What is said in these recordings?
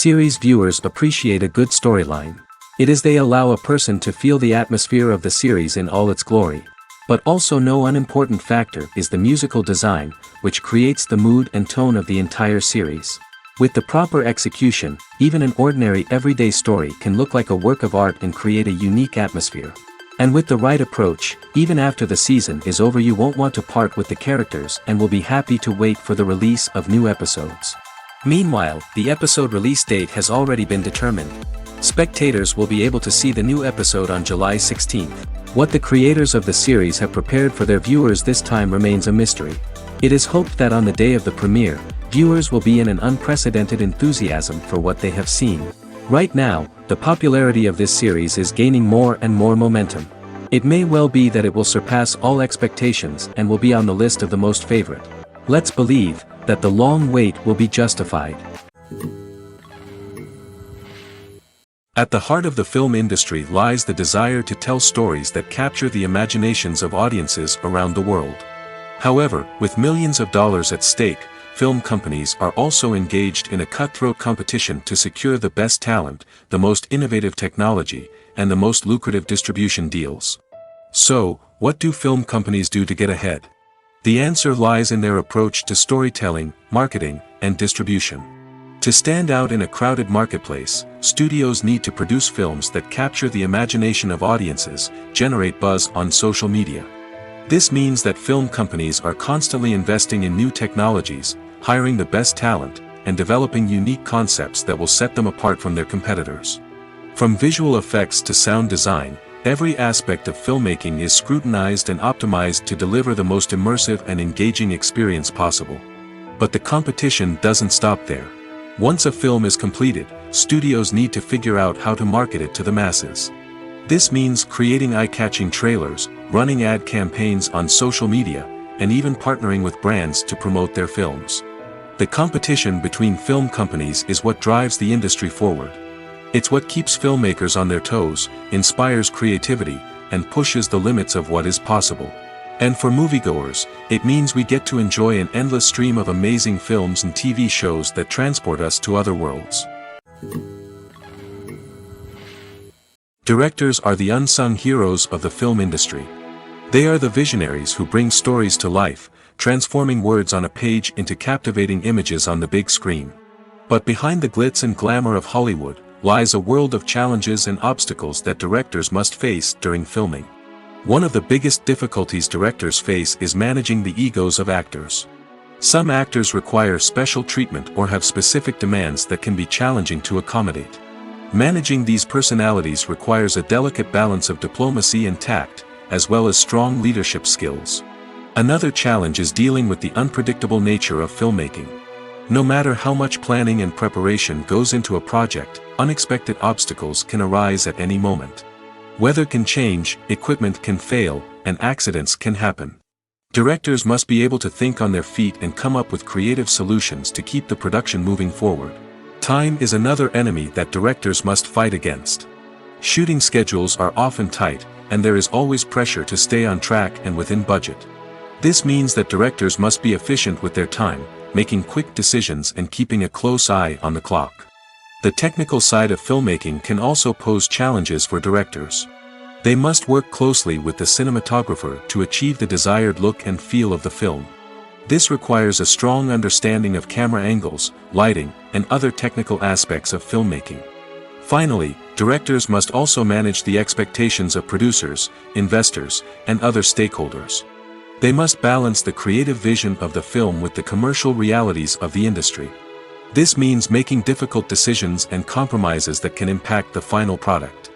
Series viewers appreciate a good storyline. It is they allow a person to feel the atmosphere of the series in all its glory. But also no unimportant factor is the musical design, which creates the mood and tone of the entire series. With the proper execution, even an ordinary everyday story can look like a work of art and create a unique atmosphere. And with the right approach, even after the season is over you won't want to part with the characters and will be happy to wait for the release of new episodes. Meanwhile, the episode release date has already been determined. Spectators will be able to see the new episode on July 16th. What the creators of the series have prepared for their viewers this time remains a mystery. It is hoped that on the day of the premiere, viewers will be in an unprecedented enthusiasm for what they have seen. Right now, the popularity of this series is gaining more and more momentum. It may well be that it will surpass all expectations and will be on the list of the most favorite. Let's believe that the long wait will be justified. At the heart of the film industry lies the desire to tell stories that capture the imaginations of audiences around the world. However, with millions of dollars at stake, film companies are also engaged in a cutthroat competition to secure the best talent, the most innovative technology, and the most lucrative distribution deals. So, what do film companies do to get ahead? The answer lies in their approach to storytelling, marketing, and distribution. To stand out in a crowded marketplace, studios need to produce films that capture the imagination of audiences, generate buzz on social media. This means that film companies are constantly investing in new technologies, hiring the best talent, and developing unique concepts that will set them apart from their competitors. From visual effects to sound design, every aspect of filmmaking is scrutinized and optimized to deliver the most immersive and engaging experience possible. But the competition doesn't stop there. Once a film is completed, studios need to figure out how to market it to the masses. This means creating eye-catching trailers, running ad campaigns on social media, and even partnering with brands to promote their films. The competition between film companies is what drives the industry forward. It's what keeps filmmakers on their toes, inspires creativity, and pushes the limits of what is possible. And for moviegoers, it means we get to enjoy an endless stream of amazing films and TV shows that transport us to other worlds. Directors are the unsung heroes of the film industry. They are the visionaries who bring stories to life, transforming words on a page into captivating images on the big screen. But behind the glitz and glamour of Hollywood, lies a world of challenges and obstacles that directors must face during filming. One of the biggest difficulties directors face is managing the egos of actors. Some actors require special treatment or have specific demands that can be challenging to accommodate. Managing these personalities requires a delicate balance of diplomacy and tact, as well as strong leadership skills. Another challenge is dealing with the unpredictable nature of filmmaking. No matter how much planning and preparation goes into a project, unexpected obstacles can arise at any moment. Weather can change, equipment can fail, and accidents can happen. Directors must be able to think on their feet and come up with creative solutions to keep the production moving forward. Time is another enemy that directors must fight against. Shooting schedules are often tight, and there is always pressure to stay on track and within budget. This means that directors must be efficient with their time, making quick decisions and keeping a close eye on the clock. The technical side of filmmaking can also pose challenges for directors. They must work closely with the cinematographer to achieve the desired look and feel of the film. This requires a strong understanding of camera angles, lighting, and other technical aspects of filmmaking. Finally, directors must also manage the expectations of producers, investors, and other stakeholders. They must balance the creative vision of the film with the commercial realities of the industry. This means making difficult decisions and compromises that can impact the final product.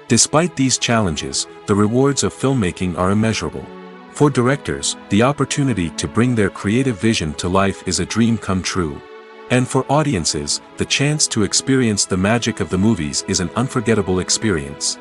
Despite these challenges, the rewards of filmmaking are immeasurable. For directors, the opportunity to bring their creative vision to life is a dream come true. And for audiences, the chance to experience the magic of the movies is an unforgettable experience.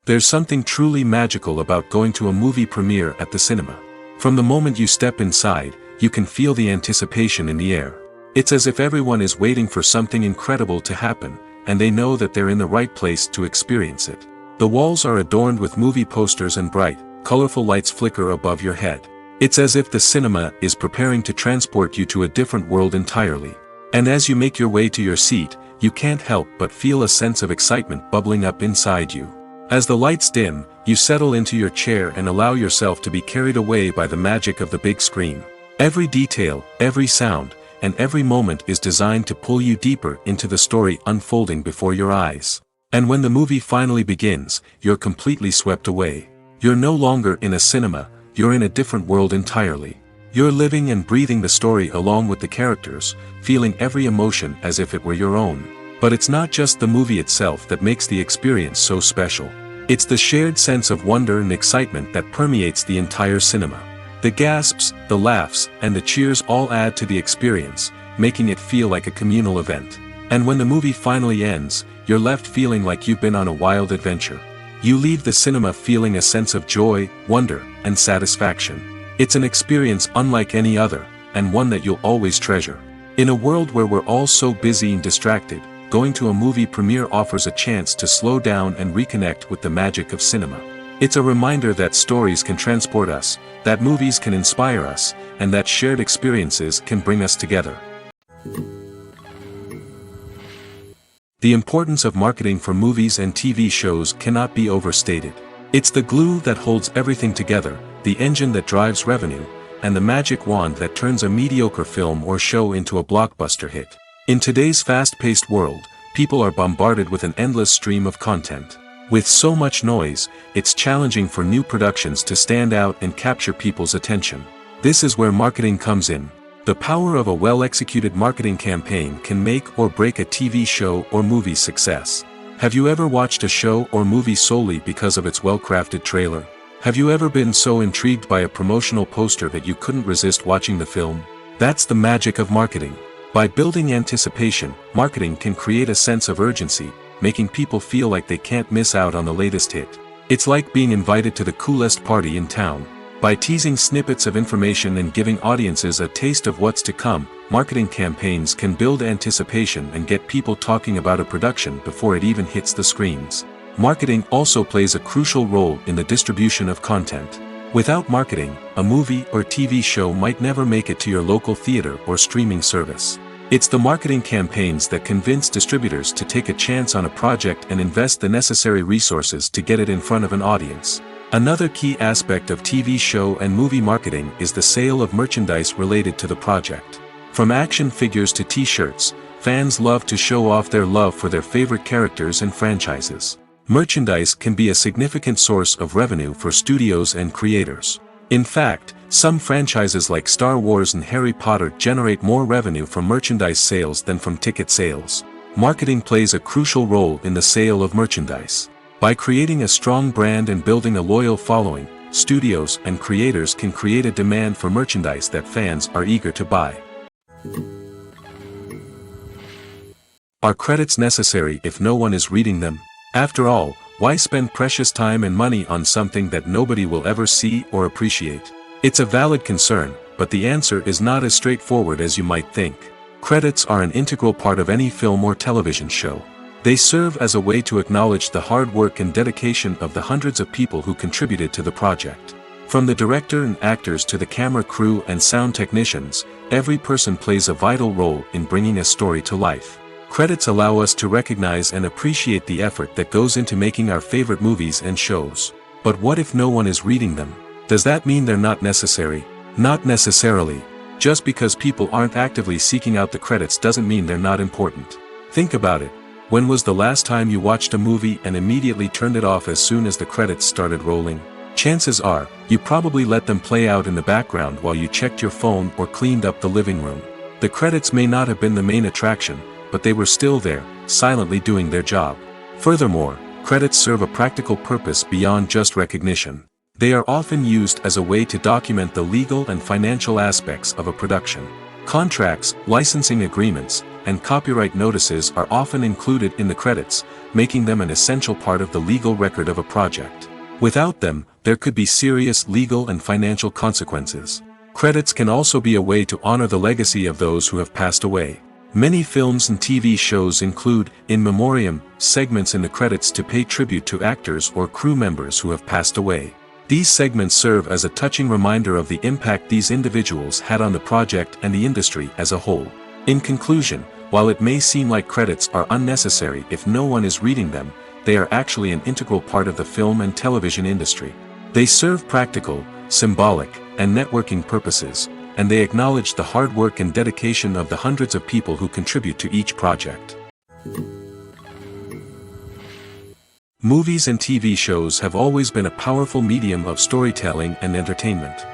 There's something truly magical about going to a movie premiere at the cinema. From the moment you step inside, you can feel the anticipation in the air. It's as if everyone is waiting for something incredible to happen, and they know that they're in the right place to experience it. The walls are adorned with movie posters and bright, colorful lights flicker above your head. It's as if the cinema is preparing to transport you to a different world entirely. And as you make your way to your seat, you can't help but feel a sense of excitement bubbling up inside you. As the lights dim, you settle into your chair and allow yourself to be carried away by the magic of the big screen. Every detail, every sound, and every moment is designed to pull you deeper into the story unfolding before your eyes. And when the movie finally begins, you're completely swept away. You're no longer in a cinema, you're in a different world entirely. You're living and breathing the story along with the characters, feeling every emotion as if it were your own. But it's not just the movie itself that makes the experience so special. It's the shared sense of wonder and excitement that permeates the entire cinema. The gasps, the laughs, and the cheers all add to the experience, making it feel like a communal event. And when the movie finally ends, you're left feeling like you've been on a wild adventure. You leave the cinema feeling a sense of joy, wonder, and satisfaction. It's an experience unlike any other, and one that you'll always treasure. In a world where we're all so busy and distracted, going to a movie premiere offers a chance to slow down and reconnect with the magic of cinema. It's a reminder that stories can transport us, that movies can inspire us, and that shared experiences can bring us together. The importance of marketing for movies and TV shows cannot be overstated. It's the glue that holds everything together, the engine that drives revenue, and the magic wand that turns a mediocre film or show into a blockbuster hit. In today's fast-paced world, people are bombarded with an endless stream of content. With so much noise, it's challenging for new productions to stand out and capture people's attention. This is where marketing comes in. The power of a well-executed marketing campaign can make or break a TV show or movie's success. Have you ever watched a show or movie solely because of its well-crafted trailer? Have you ever been so intrigued by a promotional poster that you couldn't resist watching the film? That's the magic of marketing. By building anticipation, marketing can create a sense of urgency, making people feel like they can't miss out on the latest hit. It's like being invited to the coolest party in town. By teasing snippets of information and giving audiences a taste of what's to come, marketing campaigns can build anticipation and get people talking about a production before it even hits the screens. Marketing also plays a crucial role in the distribution of content. Without marketing, a movie or TV show might never make it to your local theater or streaming service. It's the marketing campaigns that convince distributors to take a chance on a project and invest the necessary resources to get it in front of an audience. Another key aspect of TV show and movie marketing is the sale of merchandise related to the project. From action figures to t-shirts, fans love to show off their love for their favorite characters and franchises. Merchandise can be a significant source of revenue for studios and creators. In fact, some franchises like Star Wars and Harry Potter generate more revenue from merchandise sales than from ticket sales. Marketing plays a crucial role in the sale of merchandise. By creating a strong brand and building a loyal following, studios and creators can create a demand for merchandise that fans are eager to buy. Are credits necessary if no one is reading them? After all, why spend precious time and money on something that nobody will ever see or appreciate? It's a valid concern, but the answer is not as straightforward as you might think. Credits are an integral part of any film or television show. They serve as a way to acknowledge the hard work and dedication of the hundreds of people who contributed to the project. From the director and actors to the camera crew and sound technicians, every person plays a vital role in bringing a story to life. Credits allow us to recognize and appreciate the effort that goes into making our favorite movies and shows. But what if no one is reading them? Does that mean they're not necessary? Not necessarily. Just because people aren't actively seeking out the credits doesn't mean they're not important. Think about it. When was the last time you watched a movie and immediately turned it off as soon as the credits started rolling? Chances are, you probably let them play out in the background while you checked your phone or cleaned up the living room. The credits may not have been the main attraction, but they were still there, silently doing their job. Furthermore, credits serve a practical purpose beyond just recognition. They are often used as a way to document the legal and financial aspects of a production. Contracts, licensing agreements, and copyright notices are often included in the credits, making them an essential part of the legal record of a project. Without them, there could be serious legal and financial consequences. Credits can also be a way to honor the legacy of those who have passed away. Many films and TV shows include, in memoriam, segments in the credits to pay tribute to actors or crew members who have passed away. These segments serve as a touching reminder of the impact these individuals had on the project and the industry as a whole. In conclusion, while it may seem like credits are unnecessary if no one is reading them, they are actually an integral part of the film and television industry. They serve practical, symbolic, and networking purposes, and they acknowledge the hard work and dedication of the hundreds of people who contribute to each project. Movies and TV shows have always been a powerful medium of storytelling and entertainment.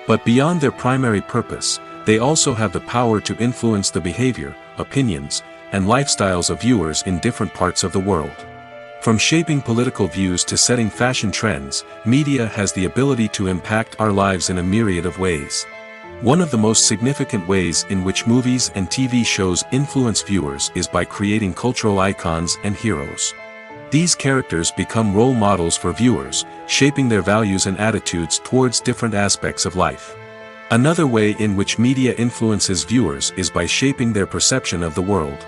But beyond their primary purpose, they also have the power to influence the behavior, opinions, and lifestyles of viewers in different parts of the world. From shaping political views to setting fashion trends, media has the ability to impact our lives in a myriad of ways. One of the most significant ways in which movies and TV shows influence viewers is by creating cultural icons and heroes. These characters become role models for viewers, shaping their values and attitudes towards different aspects of life. Another way in which media influences viewers is by shaping their perception of the world.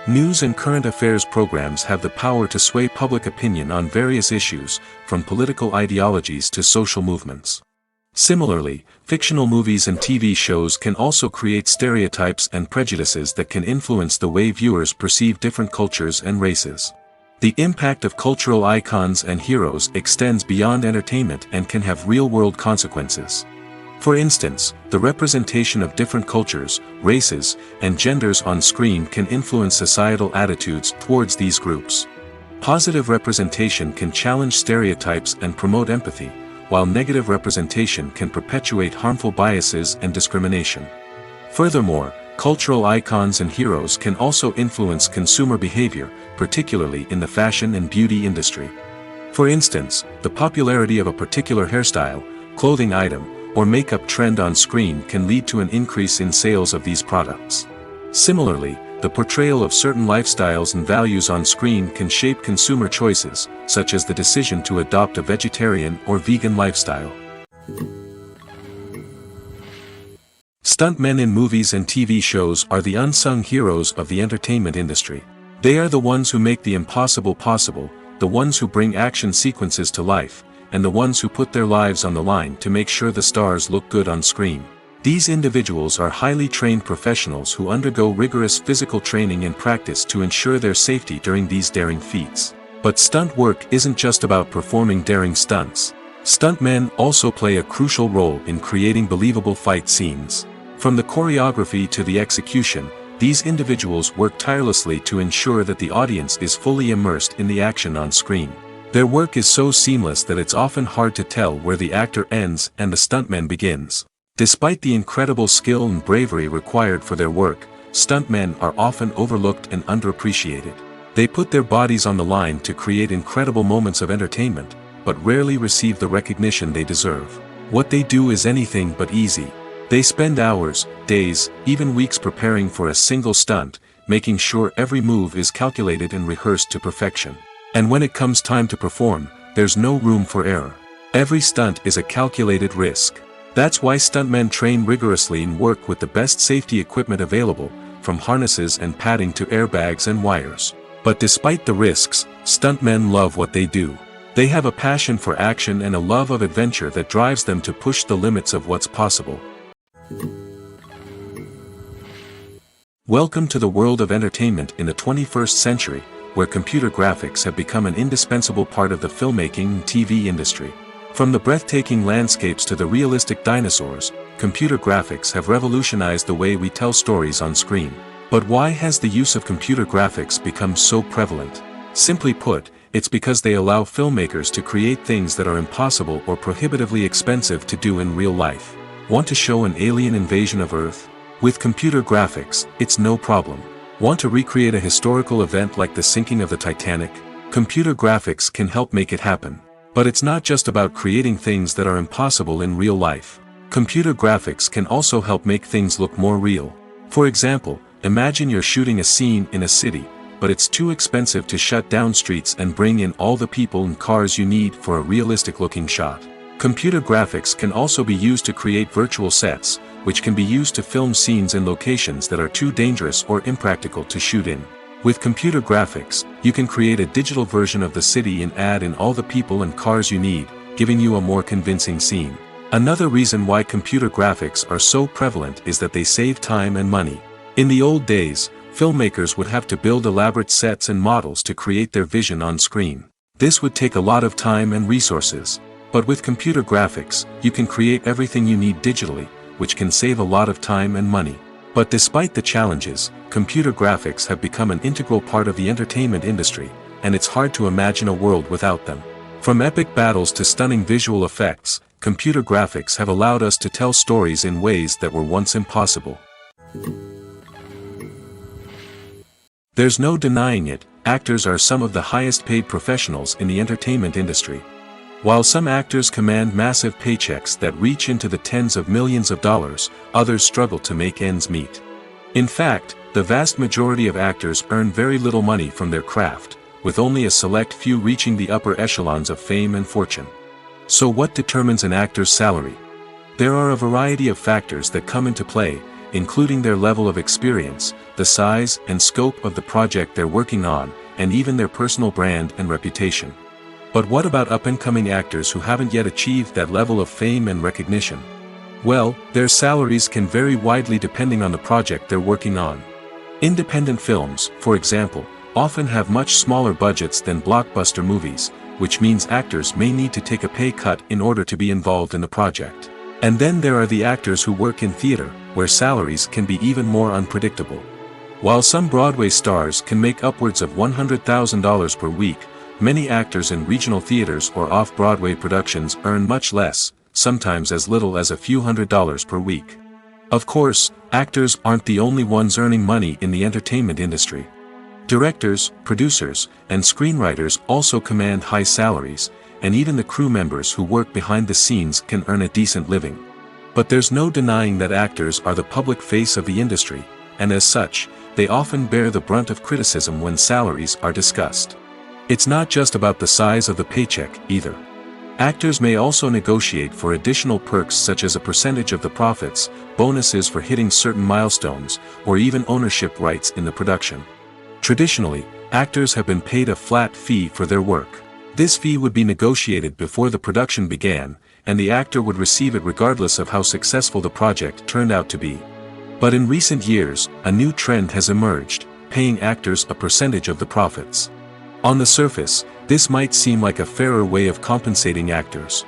News and current affairs programs have the power to sway public opinion on various issues, from political ideologies to social movements. Similarly, fictional movies and TV shows can also create stereotypes and prejudices that can influence the way viewers perceive different cultures and races. The impact of cultural icons and heroes extends beyond entertainment and can have real-world consequences. For instance, the representation of different cultures, races, and genders on screen can influence societal attitudes towards these groups. Positive representation can challenge stereotypes and promote empathy, while negative representation can perpetuate harmful biases and discrimination. Furthermore, cultural icons and heroes can also influence consumer behavior, particularly in the fashion and beauty industry. For instance, the popularity of a particular hairstyle, clothing item, or makeup trend on screen can lead to an increase in sales of these products. Similarly, the portrayal of certain lifestyles and values on screen can shape consumer choices, such as the decision to adopt a vegetarian or vegan lifestyle. Stuntmen in movies and TV shows are the unsung heroes of the entertainment industry. They are the ones who make the impossible possible, the ones who bring action sequences to life, and the ones who put their lives on the line to make sure the stars look good on screen. These individuals are highly trained professionals who undergo rigorous physical training and practice to ensure their safety during these daring feats. But stunt work isn't just about performing daring stunts. Stuntmen also play a crucial role in creating believable fight scenes. From the choreography to the execution, these individuals work tirelessly to ensure that the audience is fully immersed in the action on screen. Their work is so seamless that it's often hard to tell where the actor ends and the stuntman begins. Despite the incredible skill and bravery required for their work, stuntmen are often overlooked and underappreciated. They put their bodies on the line to create incredible moments of entertainment, but rarely receive the recognition they deserve. What they do is anything but easy. They spend hours, days, even weeks preparing for a single stunt, making sure every move is calculated and rehearsed to perfection. And when it comes time to perform, there's no room for error. Every stunt is a calculated risk. That's why stuntmen train rigorously and work with the best safety equipment available, from harnesses and padding to airbags and wires. But despite the risks, stuntmen love what they do. They have a passion for action and a love of adventure that drives them to push the limits of what's possible. Welcome to the world of entertainment in the 21st century, where computer graphics have become an indispensable part of the filmmaking and TV industry. From the breathtaking landscapes to the realistic dinosaurs, computer graphics have revolutionized the way we tell stories on screen. But why has the use of computer graphics become so prevalent? Simply put, it's because they allow filmmakers to create things that are impossible or prohibitively expensive to do in real life. Want to show an alien invasion of Earth? With computer graphics, it's no problem. Want to recreate a historical event like the sinking of the Titanic? Computer graphics can help make it happen. But it's not just about creating things that are impossible in real life. Computer graphics can also help make things look more real. For example, imagine you're shooting a scene in a city, but it's too expensive to shut down streets and bring in all the people and cars you need for a realistic-looking shot. Computer graphics can also be used to create virtual sets, which can be used to film scenes in locations that are too dangerous or impractical to shoot in. With computer graphics, you can create a digital version of the city and add in all the people and cars you need, giving you a more convincing scene. Another reason why computer graphics are so prevalent is that they save time and money. In the old days, filmmakers would have to build elaborate sets and models to create their vision on screen. This would take a lot of time and resources. But with computer graphics, you can create everything you need digitally, which can save a lot of time and money. But despite the challenges, computer graphics have become an integral part of the entertainment industry, and it's hard to imagine a world without them. From epic battles to stunning visual effects, computer graphics have allowed us to tell stories in ways that were once impossible. There's no denying it, actors are some of the highest paid professionals in the entertainment industry. While some actors command massive paychecks that reach into the tens of millions of dollars, others struggle to make ends meet. In fact, the vast majority of actors earn very little money from their craft, with only a select few reaching the upper echelons of fame and fortune. So what determines an actor's salary? There are a variety of factors that come into play, including their level of experience, the size and scope of the project they're working on, and even their personal brand and reputation. But what about up-and-coming actors who haven't yet achieved that level of fame and recognition? Well, their salaries can vary widely depending on the project they're working on. Independent films, for example, often have much smaller budgets than blockbuster movies, which means actors may need to take a pay cut in order to be involved in the project. And then there are the actors who work in theater, where salaries can be even more unpredictable. While some Broadway stars can make upwards of $100,000 per week, many actors in regional theaters or off-Broadway productions earn much less, sometimes as little as a few $100s per week. Of course, actors aren't the only ones earning money in the entertainment industry. Directors, producers, and screenwriters also command high salaries, and even the crew members who work behind the scenes can earn a decent living. But there's no denying that actors are the public face of the industry, and as such, they often bear the brunt of criticism when salaries are discussed. It's not just about the size of the paycheck, either. Actors may also negotiate for additional perks such as a percentage of the profits, bonuses for hitting certain milestones, or even ownership rights in the production. Traditionally, actors have been paid a flat fee for their work. This fee would be negotiated before the production began, and the actor would receive it regardless of how successful the project turned out to be. But in recent years, a new trend has emerged, paying actors a percentage of the profits. On the surface, this might seem like a fairer way of compensating actors.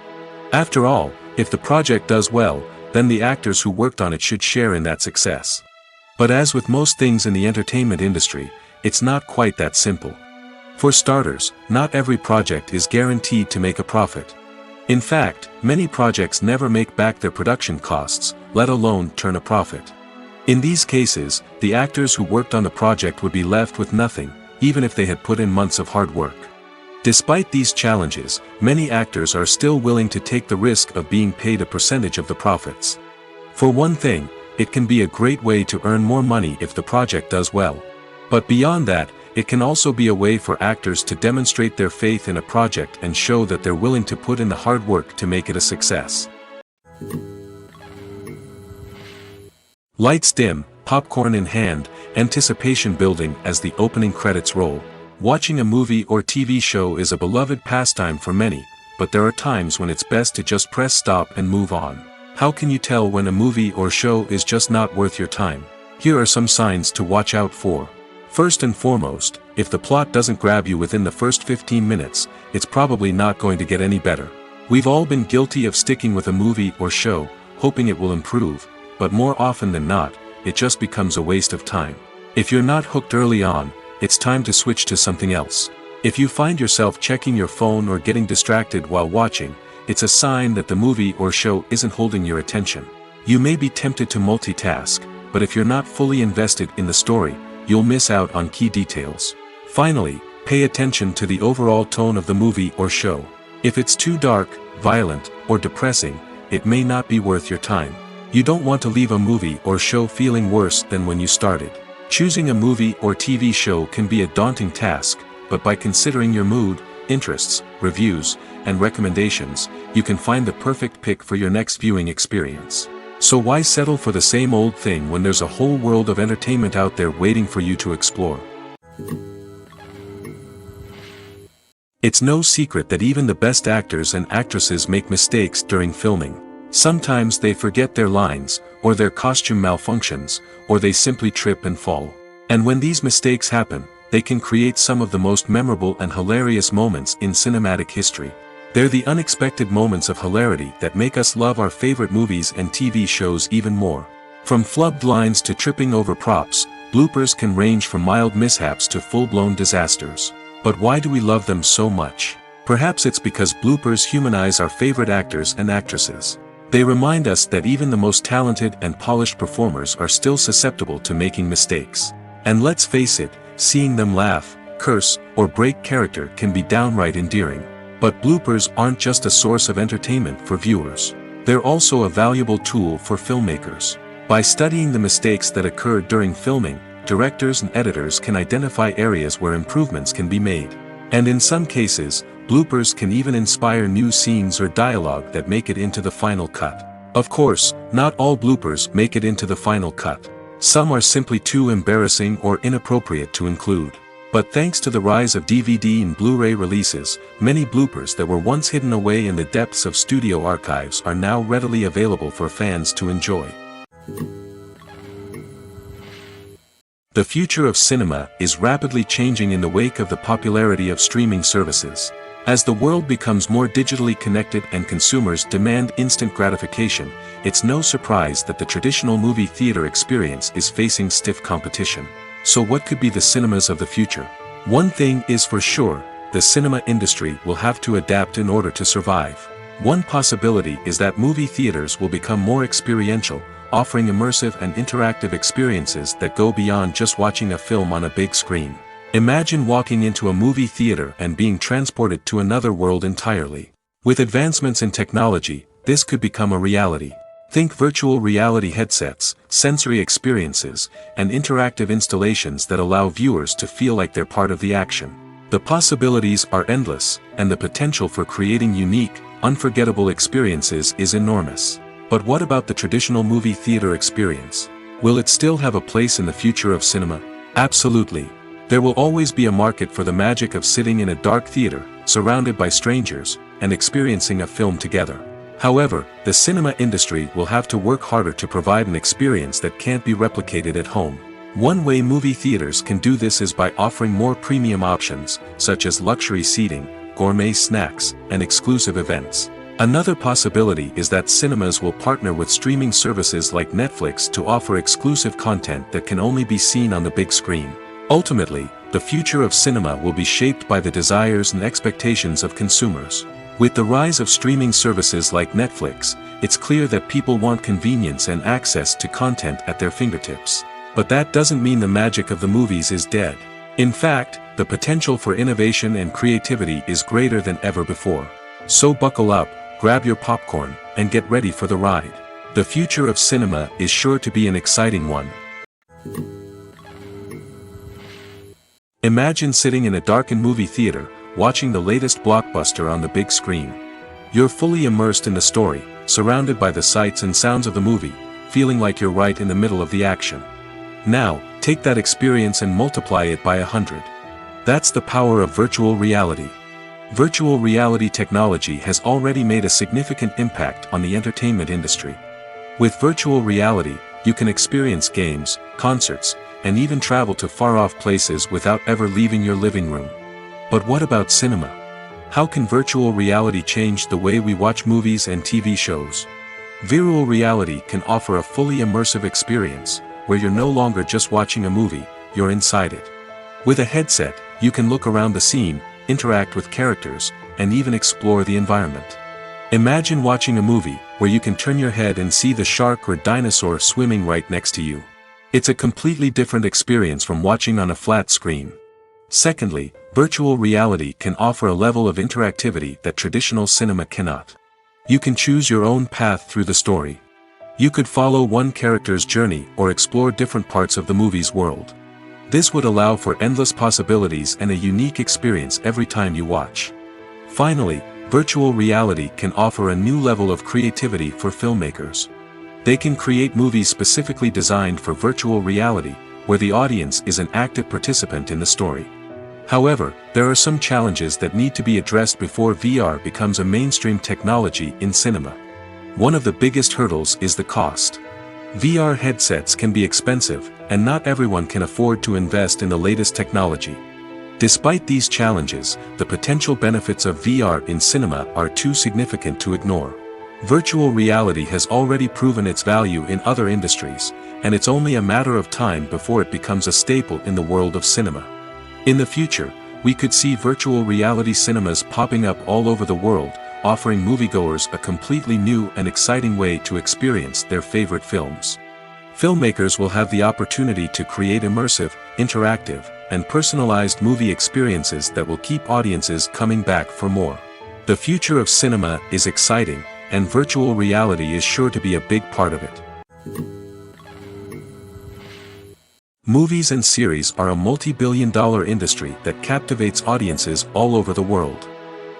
After all, if the project does well, then the actors who worked on it should share in that success. But as with most things in the entertainment industry, it's not quite that simple. For starters, not every project is guaranteed to make a profit. In fact, many projects never make back their production costs, let alone turn a profit. In these cases, the actors who worked on the project would be left with nothing, even if they had put in months of hard work. Despite these challenges, many actors are still willing to take the risk of being paid a percentage of the profits. For one thing, it can be a great way to earn more money if the project does well. But beyond that, it can also be a way for actors to demonstrate their faith in a project and show that they're willing to put in the hard work to make it a success. Lights dim, popcorn in hand, anticipation building as the opening credits roll. Watching a movie or TV show is a beloved pastime for many, but there are times when it's best to just press stop and move on. How can you tell when a movie or show is just not worth your time? Here are some signs to watch out for. First and foremost, if the plot doesn't grab you within the first 15 minutes, it's probably not going to get any better. We've all been guilty of sticking with a movie or show, hoping it will improve, but more often than not, it just becomes a waste of time. If you're not hooked early on, it's time to switch to something else. If you find yourself checking your phone or getting distracted while watching, it's a sign that the movie or show isn't holding your attention. You may be tempted to multitask, but if you're not fully invested in the story, you'll miss out on key details. Finally, pay attention to the overall tone of the movie or show. If it's too dark, violent, or depressing, it may not be worth your time. You don't want to leave a movie or show feeling worse than when you started. Choosing a movie or TV show can be a daunting task, but by considering your mood, interests, reviews, and recommendations, you can find the perfect pick for your next viewing experience. So why settle for the same old thing when there's a whole world of entertainment out there waiting for you to explore? It's no secret that even the best actors and actresses make mistakes during filming. Sometimes they forget their lines, or their costume malfunctions, or they simply trip and fall. And when these mistakes happen, they can create some of the most memorable and hilarious moments in cinematic history. They're the unexpected moments of hilarity that make us love our favorite movies and TV shows even more. From flubbed lines to tripping over props, bloopers can range from mild mishaps to full-blown disasters. But why do we love them so much? Perhaps it's because bloopers humanize our favorite actors and actresses. They remind us that even the most talented and polished performers are still susceptible to making mistakes. And let's face it, seeing them laugh, curse, or break character can be downright endearing. But bloopers aren't just a source of entertainment for viewers. They're also a valuable tool for filmmakers. By studying the mistakes that occurred during filming, directors and editors can identify areas where improvements can be made. And in some cases, bloopers can even inspire new scenes or dialogue that make it into the final cut. Of course, not all bloopers make it into the final cut. Some are simply too embarrassing or inappropriate to include. But thanks to the rise of DVD and Blu-ray releases, many bloopers that were once hidden away in the depths of studio archives are now readily available for fans to enjoy. The future of cinema is rapidly changing in the wake of the popularity of streaming services. As the world becomes more digitally connected and consumers demand instant gratification, it's no surprise that the traditional movie theater experience is facing stiff competition. So what could be the cinemas of the future? One thing is for sure, the cinema industry will have to adapt in order to survive. One possibility is that movie theaters will become more experiential, offering immersive and interactive experiences that go beyond just watching a film on a big screen. Imagine walking into a movie theater and being transported to another world entirely. With advancements in technology, this could become a reality. Think virtual reality headsets, sensory experiences, and interactive installations that allow viewers to feel like they're part of the action. The possibilities are endless, and the potential for creating unique, unforgettable experiences is enormous. But what about the traditional movie theater experience? Will it still have a place in the future of cinema? Absolutely. There will always be a market for the magic of sitting in a dark theater, surrounded by strangers, and experiencing a film together. However, the cinema industry will have to work harder to provide an experience that can't be replicated at home. One way movie theaters can do this is by offering more premium options, such as luxury seating, gourmet snacks, and exclusive events. Another possibility is that cinemas will partner with streaming services like Netflix to offer exclusive content that can only be seen on the big screen. Ultimately, the future of cinema will be shaped by the desires and expectations of consumers. With the rise of streaming services like Netflix, it's clear that people want convenience and access to content at their fingertips. But that doesn't mean the magic of the movies is dead. In fact, the potential for innovation and creativity is greater than ever before. So buckle up, grab your popcorn, and get ready for the ride. The future of cinema is sure to be an exciting one. Imagine sitting in a darkened movie theater, watching the latest blockbuster on the big screen. You're fully immersed in the story, surrounded by the sights and sounds of the movie, feeling like you're right in the middle of the action. Now, take that experience and multiply it by 100. That's the power of virtual reality. Virtual reality technology has already made a significant impact on the entertainment industry. With virtual reality, you can experience games, concerts, and even travel to far-off places without ever leaving your living room. But what about cinema? How can virtual reality change the way we watch movies and TV shows? Virtual reality can offer a fully immersive experience, where you're no longer just watching a movie, you're inside it. With a headset, you can look around the scene, interact with characters, and even explore the environment. Imagine watching a movie, where you can turn your head and see the shark or dinosaur swimming right next to you. It's a completely different experience from watching on a flat screen. Secondly, virtual reality can offer a level of interactivity that traditional cinema cannot. You can choose your own path through the story. You could follow one character's journey or explore different parts of the movie's world. This would allow for endless possibilities and a unique experience every time you watch. Finally, virtual reality can offer a new level of creativity for filmmakers. They can create movies specifically designed for virtual reality, where the audience is an active participant in the story. However, there are some challenges that need to be addressed before VR becomes a mainstream technology in cinema. One of the biggest hurdles is the cost. VR headsets can be expensive, and not everyone can afford to invest in the latest technology. Despite these challenges, the potential benefits of VR in cinema are too significant to ignore. Virtual reality has already proven its value in other industries, and it's only a matter of time before it becomes a staple in the world of cinema. In the future, we could see virtual reality cinemas popping up all over the world, offering moviegoers a completely new and exciting way to experience their favorite films. Filmmakers will have the opportunity to create immersive, interactive, and personalized movie experiences that will keep audiences coming back for more. The future of cinema is exciting, and virtual reality is sure to be a big part of it. Movies and series are a multi-billion-dollar industry that captivates audiences all over the world.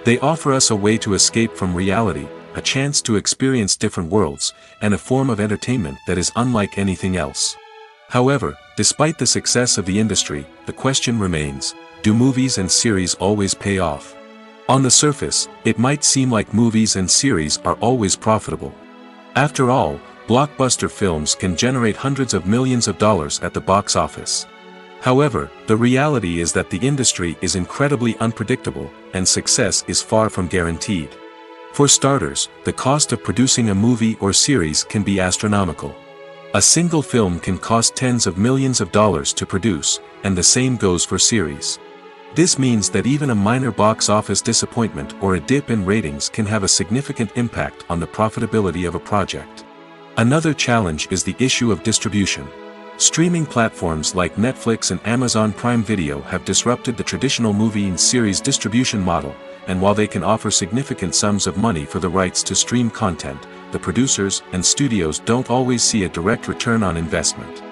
They offer us a way to escape from reality, a chance to experience different worlds, and a form of entertainment that is unlike anything else. However, despite the success of the industry, the question remains, do movies and series always pay off? On the surface, it might seem like movies and series are always profitable. After all, blockbuster films can generate hundreds of millions of dollars at the box office. However, the reality is that the industry is incredibly unpredictable, and success is far from guaranteed. For starters, the cost of producing a movie or series can be astronomical. A single film can cost tens of millions of dollars to produce, and the same goes for series. This means that even a minor box office disappointment or a dip in ratings can have a significant impact on the profitability of a project. Another challenge is the issue of distribution. Streaming platforms like Netflix and Amazon Prime Video have disrupted the traditional movie and series distribution model, and while they can offer significant sums of money for the rights to stream content, the producers and studios don't always see a direct return on investment.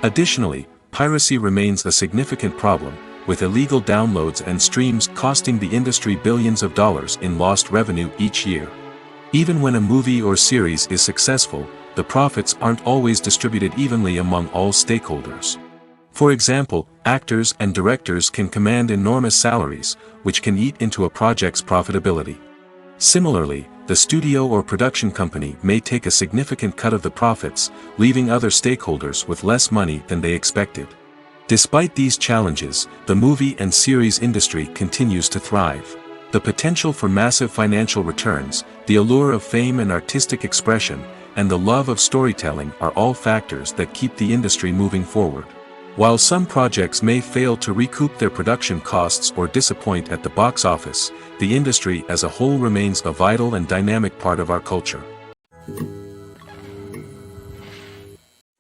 Additionally, piracy remains a significant problem, with illegal downloads and streams costing the industry billions of dollars in lost revenue each year. Even when a movie or series is successful, the profits aren't always distributed evenly among all stakeholders. For example, actors and directors can command enormous salaries, which can eat into a project's profitability. Similarly, the studio or production company may take a significant cut of the profits, leaving other stakeholders with less money than they expected. Despite these challenges, the movie and series industry continues to thrive. The potential for massive financial returns, the allure of fame and artistic expression, and the love of storytelling are all factors that keep the industry moving forward. While some projects may fail to recoup their production costs or disappoint at the box office, the industry as a whole remains a vital and dynamic part of our culture.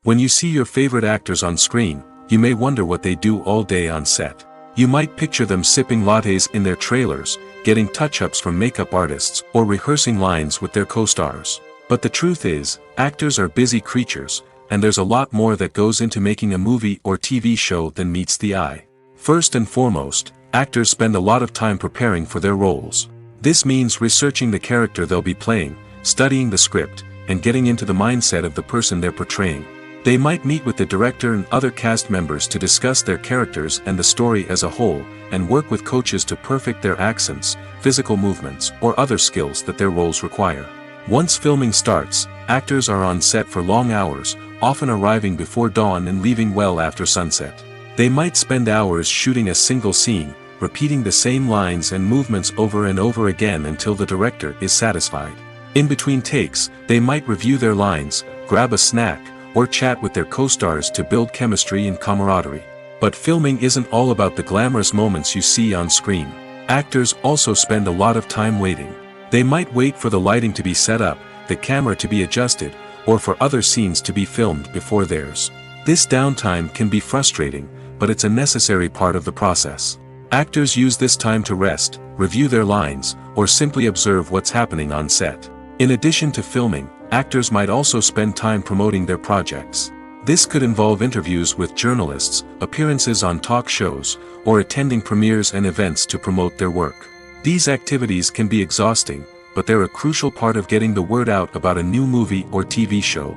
When you see your favorite actors on screen, you may wonder what they do all day on set. You might picture them sipping lattes in their trailers, getting touch-ups from makeup artists, or rehearsing lines with their co-stars. But the truth is, actors are busy creatures, and there's a lot more that goes into making a movie or TV show than meets the eye. First and foremost, actors spend a lot of time preparing for their roles. This means researching the character they'll be playing, studying the script, and getting into the mindset of the person they're portraying. They might meet with the director and other cast members to discuss their characters and the story as a whole, and work with coaches to perfect their accents, physical movements, or other skills that their roles require. Once filming starts, actors are on set for long hours, often arriving before dawn and leaving well after sunset. They might spend hours shooting a single scene, repeating the same lines and movements over and over again until the director is satisfied. In between takes, they might review their lines, grab a snack, or chat with their co-stars to build chemistry and camaraderie. But filming isn't all about the glamorous moments you see on screen. Actors also spend a lot of time waiting. They might wait for the lighting to be set up, the camera to be adjusted, or for other scenes to be filmed before theirs. This downtime can be frustrating, but it's a necessary part of the process. Actors use this time to rest, review their lines, or simply observe what's happening on set. In addition to filming, actors might also spend time promoting their projects. This could involve interviews with journalists, appearances on talk shows, or attending premieres and events to promote their work. These activities can be exhausting, but they're a crucial part of getting the word out about a new movie or TV show.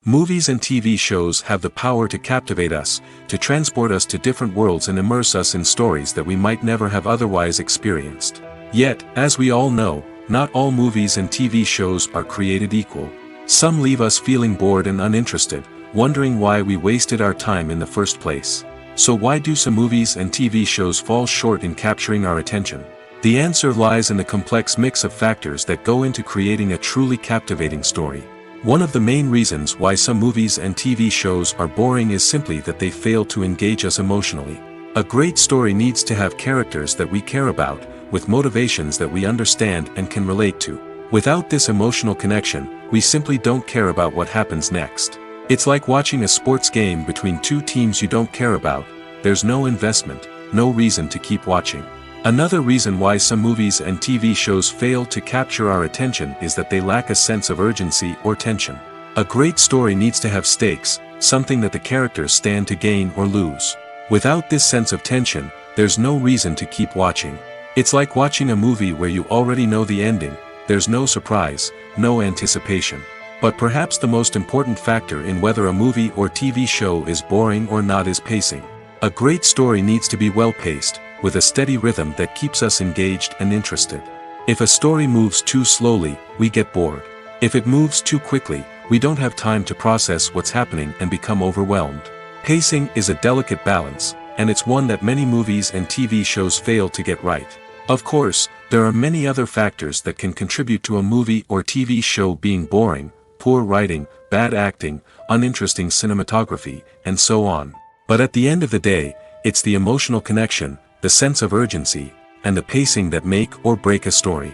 Movies and TV shows have the power to captivate us, to transport us to different worlds and immerse us in stories that we might never have otherwise experienced. Yet, as we all know, not all movies and TV shows are created equal. Some leave us feeling bored and uninterested, wondering why we wasted our time in the first place. So why do some movies and TV shows fall short in capturing our attention? The answer lies in the complex mix of factors that go into creating a truly captivating story. One of the main reasons why some movies and TV shows are boring is simply that they fail to engage us emotionally. A great story needs to have characters that we care about, with motivations that we understand and can relate to. Without this emotional connection, we simply don't care about what happens next. It's like watching a sports game between two teams you don't care about. There's no investment, no reason to keep watching. Another reason why some movies and TV shows fail to capture our attention is that they lack a sense of urgency or tension. A great story needs to have stakes, something that the characters stand to gain or lose. Without this sense of tension, there's no reason to keep watching. It's like watching a movie where you already know the ending. There's no surprise, no anticipation. But perhaps the most important factor in whether a movie or TV show is boring or not is pacing. A great story needs to be well-paced, with a steady rhythm that keeps us engaged and interested. If a story moves too slowly, we get bored. If it moves too quickly, we don't have time to process what's happening and become overwhelmed. Pacing is a delicate balance, and it's one that many movies and TV shows fail to get right. Of course, there are many other factors that can contribute to a movie or TV show being boring: poor writing, bad acting, uninteresting cinematography, and so on. But at the end of the day, it's the emotional connection, the sense of urgency, and the pacing that make or break a story.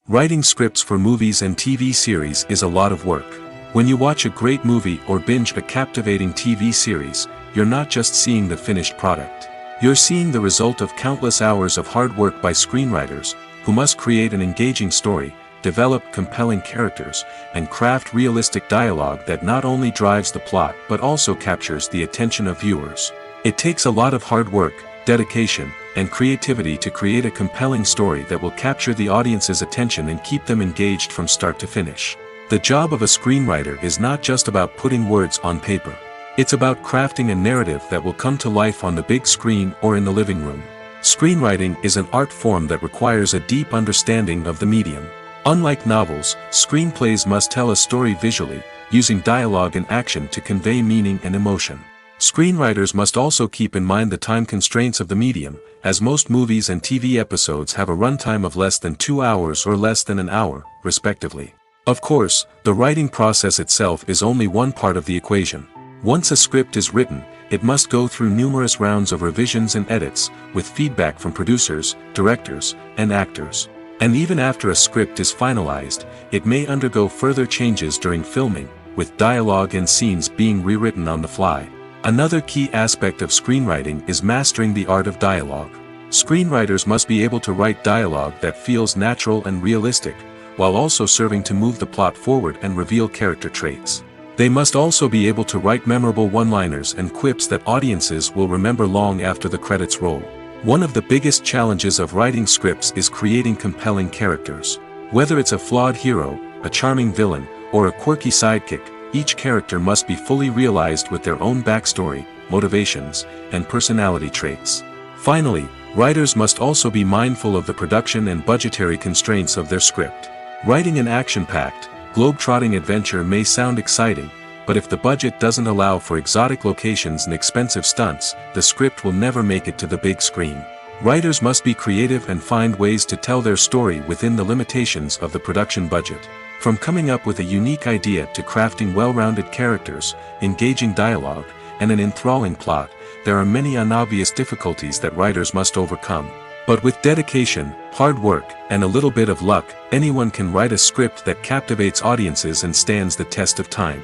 Writing scripts for movies and TV series is a lot of work. When you watch a great movie or binge a captivating TV series, you're not just seeing the finished product. You're seeing the result of countless hours of hard work by screenwriters, who must create an engaging story, develop compelling characters, and craft realistic dialogue that not only drives the plot but also captures the attention of viewers. It takes a lot of hard work, dedication, and creativity to create a compelling story that will capture the audience's attention and keep them engaged from start to finish. The job of a screenwriter is not just about putting words on paper. It's about crafting a narrative that will come to life on the big screen or in the living room. Screenwriting is an art form that requires a deep understanding of the medium. Unlike novels, screenplays must tell a story visually, using dialogue and action to convey meaning and emotion. Screenwriters must also keep in mind the time constraints of the medium, as most movies and TV episodes have a runtime of less than 2 hours or less than an hour, respectively. Of course, the writing process itself is only one part of the equation. Once a script is written, it must go through numerous rounds of revisions and edits, with feedback from producers, directors, and actors. And even after a script is finalized, it may undergo further changes during filming, with dialogue and scenes being rewritten on the fly. Another key aspect of screenwriting is mastering the art of dialogue. Screenwriters must be able to write dialogue that feels natural and realistic, while also serving to move the plot forward and reveal character traits. They must also be able to write memorable one-liners and quips that audiences will remember long after the credits roll. One of the biggest challenges of writing scripts is creating compelling characters. Whether it's a flawed hero, a charming villain, or a quirky sidekick, each character must be fully realized with their own backstory, motivations, and personality traits. Finally, writers must also be mindful of the production and budgetary constraints of their script. Writing an action-packed, globe-trotting adventure may sound exciting, but if the budget doesn't allow for exotic locations and expensive stunts, the script will never make it to the big screen. Writers must be creative and find ways to tell their story within the limitations of the production budget. From coming up with a unique idea to crafting well-rounded characters, engaging dialogue, and an enthralling plot, there are many unobvious difficulties that writers must overcome. But with dedication, hard work, and a little bit of luck, anyone can write a script that captivates audiences and stands the test of time.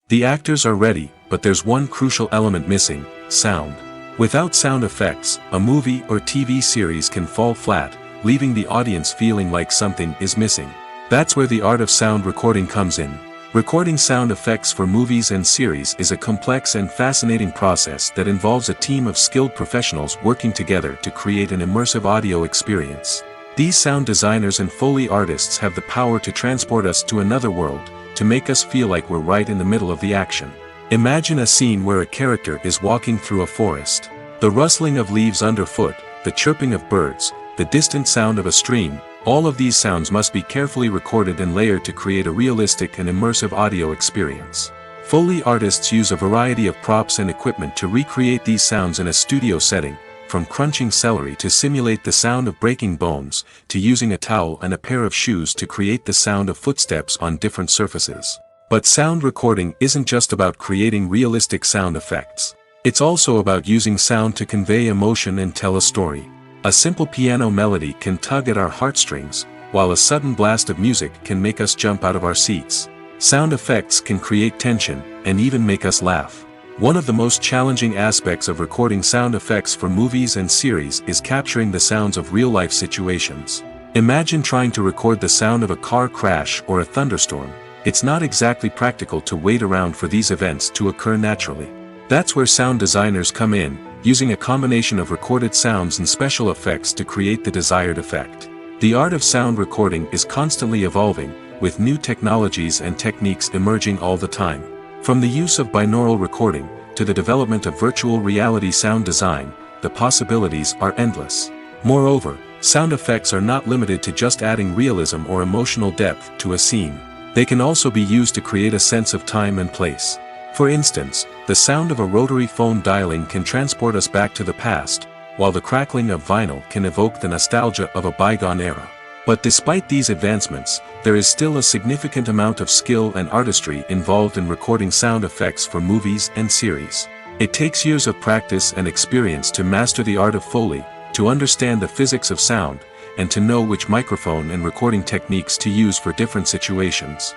The actors are ready, but there's one crucial element missing: sound. Without sound effects, a movie or TV series can fall flat, leaving the audience feeling like something is missing. That's where the art of sound recording comes in. Recording sound effects for movies and series is a complex and fascinating process that involves a team of skilled professionals working together to create an immersive audio experience. These sound designers and Foley artists have the power to transport us to another world, to make us feel like we're right in the middle of the action. Imagine a scene where a character is walking through a forest. The rustling of leaves underfoot, the chirping of birds, the distant sound of a stream, all of these sounds must be carefully recorded and layered to create a realistic and immersive audio experience. Foley artists use a variety of props and equipment to recreate these sounds in a studio setting, from crunching celery to simulate the sound of breaking bones, to using a towel and a pair of shoes to create the sound of footsteps on different surfaces. But sound recording isn't just about creating realistic sound effects. It's also about using sound to convey emotion and tell a story. A simple piano melody can tug at our heartstrings, while a sudden blast of music can make us jump out of our seats. Sound effects can create tension, and even make us laugh. One of the most challenging aspects of recording sound effects for movies and series is capturing the sounds of real-life situations. Imagine trying to record the sound of a car crash or a thunderstorm. It's not exactly practical to wait around for these events to occur naturally. That's where sound designers come in, using a combination of recorded sounds and special effects to create the desired effect. The art of sound recording is constantly evolving, with new technologies and techniques emerging all the time. From the use of binaural recording, to the development of virtual reality sound design, the possibilities are endless. Moreover, sound effects are not limited to just adding realism or emotional depth to a scene. They can also be used to create a sense of time and place. For instance, the sound of a rotary phone dialing can transport us back to the past, while the crackling of vinyl can evoke the nostalgia of a bygone era. But despite these advancements, there is still a significant amount of skill and artistry involved in recording sound effects for movies and series. It takes years of practice and experience to master the art of Foley, to understand the physics of sound, and to know which microphone and recording techniques to use for different situations.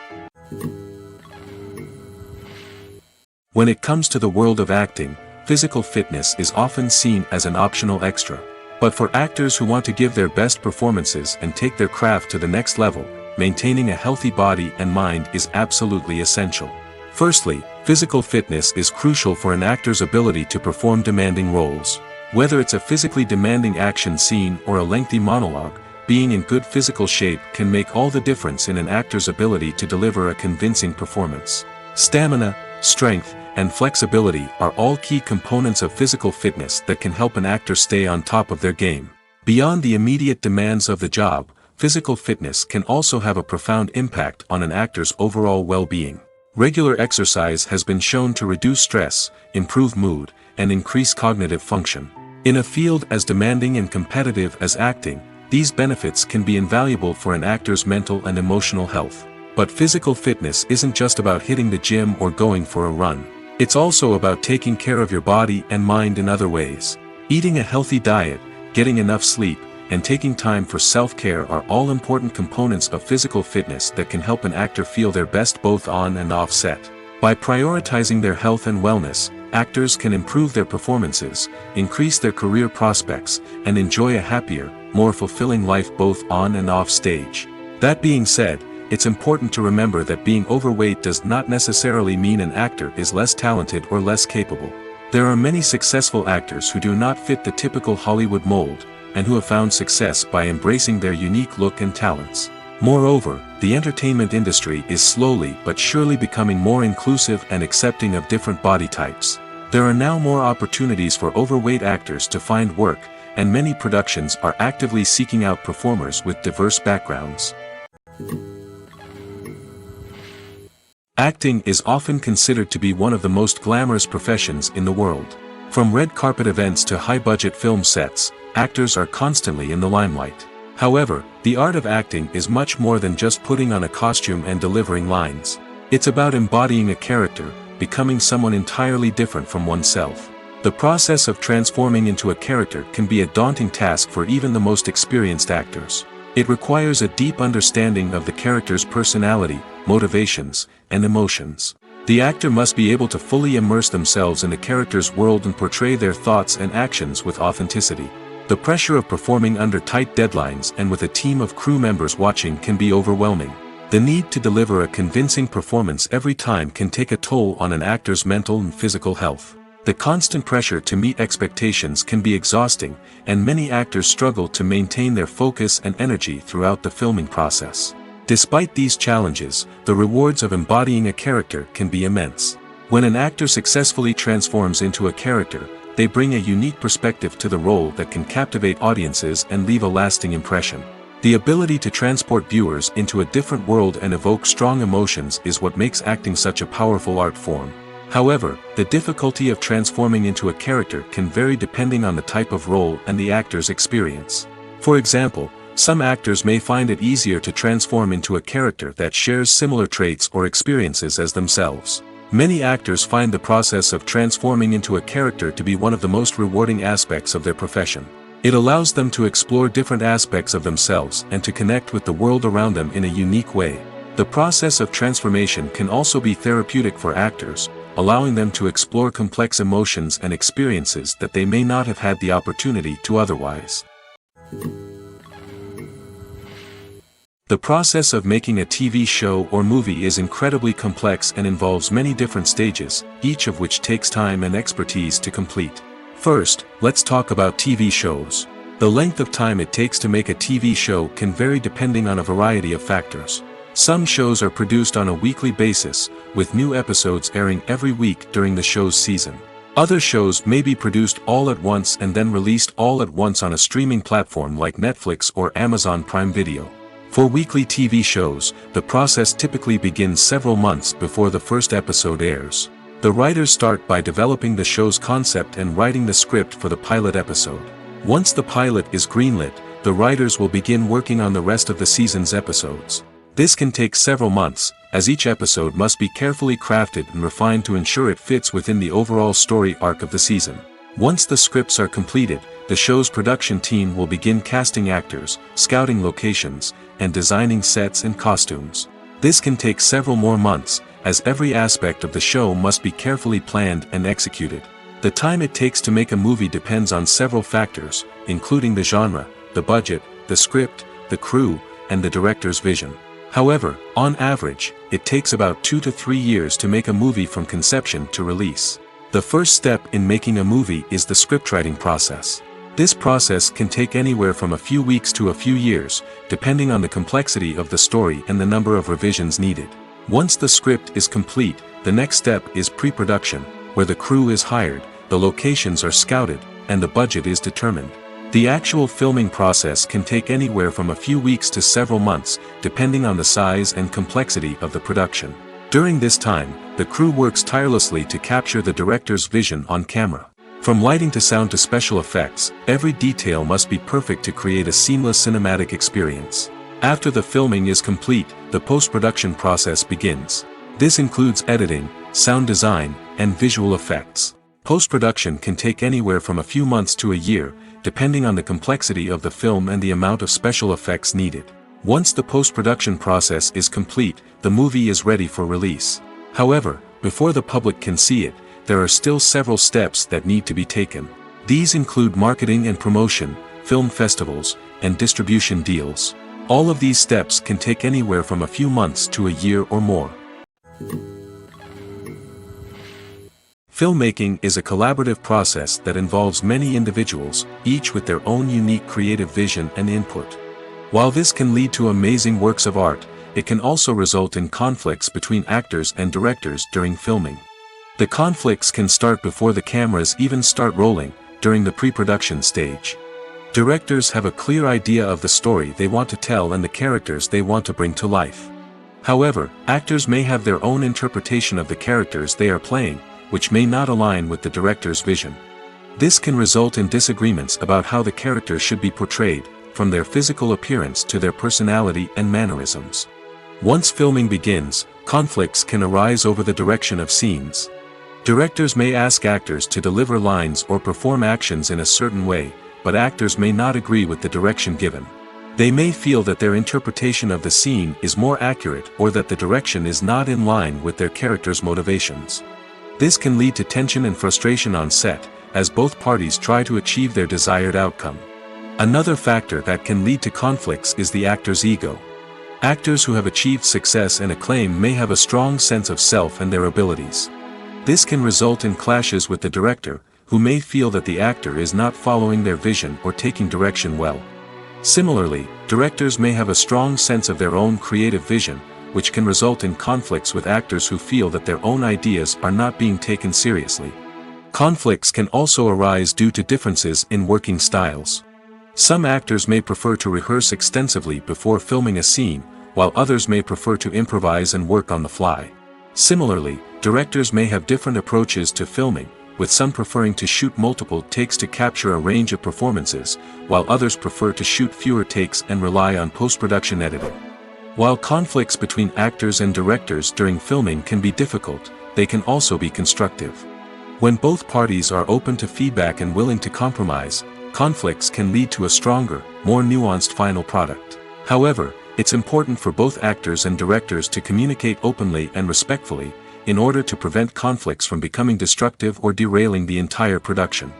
When it comes to the world of acting, physical fitness is often seen as an optional extra. But for actors who want to give their best performances and take their craft to the next level, maintaining a healthy body and mind is absolutely essential. Firstly, physical fitness is crucial for an actor's ability to perform demanding roles. Whether it's a physically demanding action scene or a lengthy monologue, being in good physical shape can make all the difference in an actor's ability to deliver a convincing performance. Stamina, strength, and flexibility are all key components of physical fitness that can help an actor stay on top of their game. Beyond the immediate demands of the job, physical fitness can also have a profound impact on an actor's overall well-being. Regular exercise has been shown to reduce stress, improve mood, and increase cognitive function. In a field as demanding and competitive as acting, these benefits can be invaluable for an actor's mental and emotional health. But physical fitness isn't just about hitting the gym or going for a run. It's also about taking care of your body and mind in other ways. Eating a healthy diet, getting enough sleep, and taking time for self-care are all important components of physical fitness that can help an actor feel their best both on and off set. By prioritizing their health and wellness, actors can improve their performances, increase their career prospects, and enjoy a happier, more fulfilling life both on and off stage. That being said, it's important to remember that being overweight does not necessarily mean an actor is less talented or less capable. There are many successful actors who do not fit the typical Hollywood mold, and who have found success by embracing their unique look and talents. Moreover, the entertainment industry is slowly but surely becoming more inclusive and accepting of different body types. There are now more opportunities for overweight actors to find work, and many productions are actively seeking out performers with diverse backgrounds. Acting is often considered to be one of the most glamorous professions in the world. From red carpet events to high-budget film sets, actors are constantly in the limelight. However, the art of acting is much more than just putting on a costume and delivering lines. It's about embodying a character, becoming someone entirely different from oneself. The process of transforming into a character can be a daunting task for even the most experienced actors. It requires a deep understanding of the character's personality, motivations, and emotions. The actor must be able to fully immerse themselves in the character's world and portray their thoughts and actions with authenticity. The pressure of performing under tight deadlines and with a team of crew members watching can be overwhelming. The need to deliver a convincing performance every time can take a toll on an actor's mental and physical health. The constant pressure to meet expectations can be exhausting, and many actors struggle to maintain their focus and energy throughout the filming process. Despite these challenges, the rewards of embodying a character can be immense. When an actor successfully transforms into a character, they bring a unique perspective to the role that can captivate audiences and leave a lasting impression. The ability to transport viewers into a different world and evoke strong emotions is what makes acting such a powerful art form. However, the difficulty of transforming into a character can vary depending on the type of role and the actor's experience. For example, some actors may find it easier to transform into a character that shares similar traits or experiences as themselves. Many actors find the process of transforming into a character to be one of the most rewarding aspects of their profession. It allows them to explore different aspects of themselves and to connect with the world around them in a unique way. The process of transformation can also be therapeutic for actors, allowing them to explore complex emotions and experiences that they may not have had the opportunity to otherwise. The process of making a TV show or movie is incredibly complex and involves many different stages, each of which takes time and expertise to complete. First, let's talk about TV shows. The length of time it takes to make a TV show can vary depending on a variety of factors. Some shows are produced on a weekly basis, with new episodes airing every week during the show's season. Other shows may be produced all at once and then released all at once on a streaming platform like Netflix or Amazon Prime Video. For weekly TV shows, the process typically begins several months before the first episode airs. The writers start by developing the show's concept and writing the script for the pilot episode. Once the pilot is greenlit, the writers will begin working on the rest of the season's episodes. This can take several months, as each episode must be carefully crafted and refined to ensure it fits within the overall story arc of the season. Once the scripts are completed, the show's production team will begin casting actors, scouting locations, and designing sets and costumes. This can take several more months, as every aspect of the show must be carefully planned and executed. The time it takes to make a movie depends on several factors, including the genre, the budget, the script, the crew, and the director's vision. However, on average, it takes about 2 to 3 years to make a movie from conception to release. The first step in making a movie is the scriptwriting process. This process can take anywhere from a few weeks to a few years, depending on the complexity of the story and the number of revisions needed. Once the script is complete, the next step is pre-production, where the crew is hired, the locations are scouted, and the budget is determined. The actual filming process can take anywhere from a few weeks to several months, depending on the size and complexity of the production. During this time, the crew works tirelessly to capture the director's vision on camera. From lighting to sound to special effects, every detail must be perfect to create a seamless cinematic experience. After the filming is complete, the post-production process begins. This includes editing, sound design, and visual effects. Post-production can take anywhere from a few months to a year, depending on the complexity of the film and the amount of special effects needed. Once the post-production process is complete, the movie is ready for release. However, before the public can see it, there are still several steps that need to be taken. These include marketing and promotion, film festivals, and distribution deals. All of these steps can take anywhere from a few months to a year or more. Filmmaking is a collaborative process that involves many individuals, each with their own unique creative vision and input. While this can lead to amazing works of art, it can also result in conflicts between actors and directors during filming. The conflicts can start before the cameras even start rolling, during the pre-production stage. Directors have a clear idea of the story they want to tell and the characters they want to bring to life. However, actors may have their own interpretation of the characters they are playing, which may not align with the director's vision. This can result in disagreements about how the characters should be portrayed, from their physical appearance to their personality and mannerisms. Once filming begins, conflicts can arise over the direction of scenes. Directors may ask actors to deliver lines or perform actions in a certain way, but actors may not agree with the direction given. They may feel that their interpretation of the scene is more accurate or that the direction is not in line with their character's motivations. This can lead to tension and frustration on set, as both parties try to achieve their desired outcome. Another factor that can lead to conflicts is the actor's ego. Actors who have achieved success and acclaim may have a strong sense of self and their abilities. This can result in clashes with the director, who may feel that the actor is not following their vision or taking direction well. Similarly, directors may have a strong sense of their own creative vision, which can result in conflicts with actors who feel that their own ideas are not being taken seriously. Conflicts can also arise due to differences in working styles. Some actors may prefer to rehearse extensively before filming a scene, while others may prefer to improvise and work on the fly. Similarly, directors may have different approaches to filming, with some preferring to shoot multiple takes to capture a range of performances, while others prefer to shoot fewer takes and rely on post-production editing. While conflicts between actors and directors during filming can be difficult, they can also be constructive. When both parties are open to feedback and willing to compromise, conflicts can lead to a stronger, more nuanced final product. However, it's important for both actors and directors to communicate openly and respectfully, in order to prevent conflicts from becoming destructive or derailing the entire production.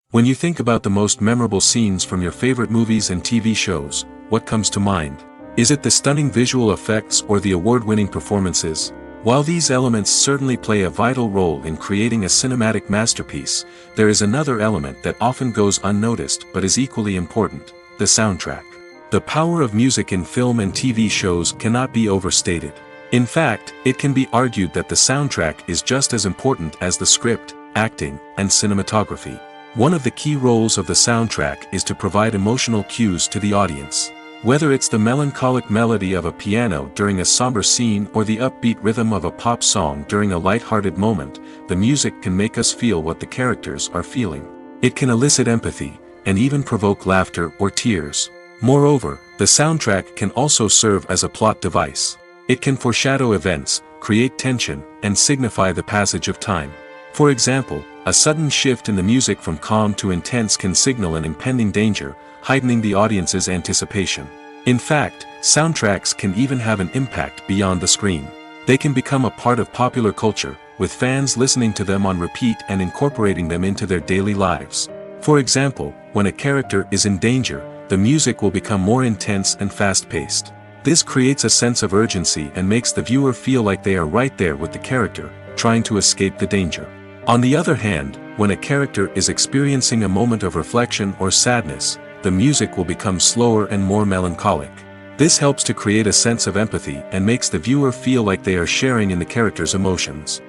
When you think about the most memorable scenes from your favorite movies and TV shows, what comes to mind? Is it the stunning visual effects or the award-winning performances? While these elements certainly play a vital role in creating a cinematic masterpiece, there is another element that often goes unnoticed but is equally important: the soundtrack. The power of music in film and TV shows cannot be overstated. In fact, it can be argued that the soundtrack is just as important as the script, acting, and cinematography. One of the key roles of the soundtrack is to provide emotional cues to the audience. Whether it's the melancholic melody of a piano during a somber scene or the upbeat rhythm of a pop song during a light-hearted moment, the music can make us feel what the characters are feeling. It can elicit empathy, and even provoke laughter or tears. Moreover, the soundtrack can also serve as a plot device. It can foreshadow events, create tension, and signify the passage of time. For example, a sudden shift in the music from calm to intense can signal an impending danger, heightening the audience's anticipation. In fact, soundtracks can even have an impact beyond the screen. They can become a part of popular culture, with fans listening to them on repeat and incorporating them into their daily lives. For example, when a character is in danger, the music will become more intense and fast-paced. This creates a sense of urgency and makes the viewer feel like they are right there with the character, trying to escape the danger. On the other hand, when a character is experiencing a moment of reflection or sadness, the music will become slower and more melancholic. This helps to create a sense of empathy and makes the viewer feel like they are sharing in the character's emotions.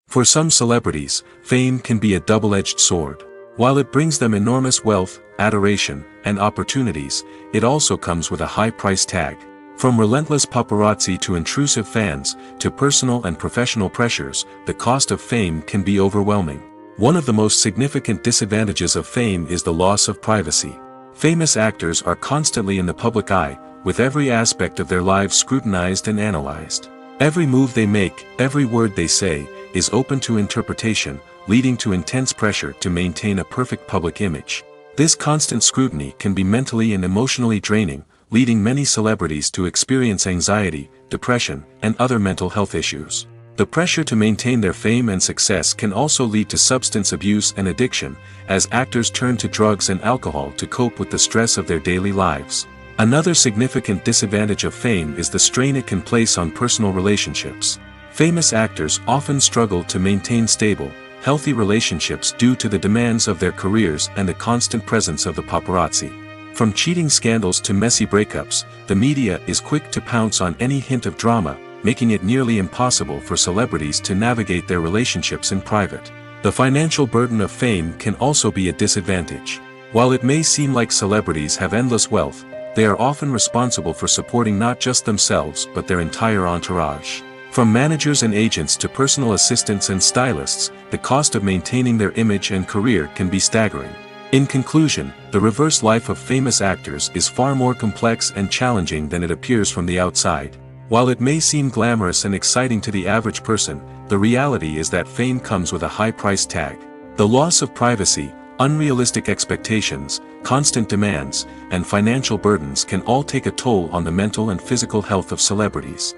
For some celebrities, fame can be a double-edged sword. While it brings them enormous wealth, adoration, and opportunities, it also comes with a high price tag. From relentless paparazzi to intrusive fans, to personal and professional pressures, the cost of fame can be overwhelming. One of the most significant disadvantages of fame is the loss of privacy. Famous actors are constantly in the public eye, with every aspect of their lives scrutinized and analyzed. Every move they make, every word they say, is open to interpretation, leading to intense pressure to maintain a perfect public image. This constant scrutiny can be mentally and emotionally draining, leading many celebrities to experience anxiety, depression, and other mental health issues. The pressure to maintain their fame and success can also lead to substance abuse and addiction, as actors turn to drugs and alcohol to cope with the stress of their daily lives. Another significant disadvantage of fame is the strain it can place on personal relationships. Famous actors often struggle to maintain stable, healthy relationships due to the demands of their careers and the constant presence of the paparazzi. From cheating scandals to messy breakups, the media is quick to pounce on any hint of drama, making it nearly impossible for celebrities to navigate their relationships in private. The financial burden of fame can also be a disadvantage. While it may seem like celebrities have endless wealth, they are often responsible for supporting not just themselves but their entire entourage. From managers and agents to personal assistants and stylists, the cost of maintaining their image and career can be staggering. In conclusion, the reverse life of famous actors is far more complex and challenging than it appears from the outside. While it may seem glamorous and exciting to the average person, the reality is that fame comes with a high price tag. The loss of privacy, unrealistic expectations, constant demands, and financial burdens can all take a toll on the mental and physical health of celebrities.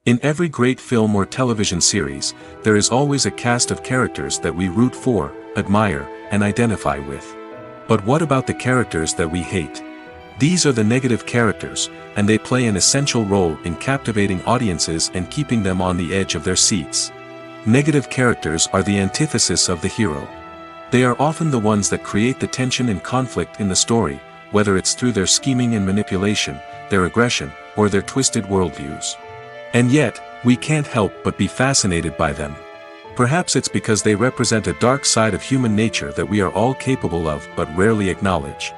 In every great film or television series, there is always a cast of characters that we root for, admire, and identify with. But what about the characters that we hate? These are the negative characters, and they play an essential role in captivating audiences and keeping them on the edge of their seats. Negative characters are the antithesis of the hero. They are often the ones that create the tension and conflict in the story, whether it's through their scheming and manipulation, their aggression, or their twisted worldviews. And yet, we can't help but be fascinated by them. Perhaps it's because they represent a dark side of human nature that we are all capable of but rarely acknowledge.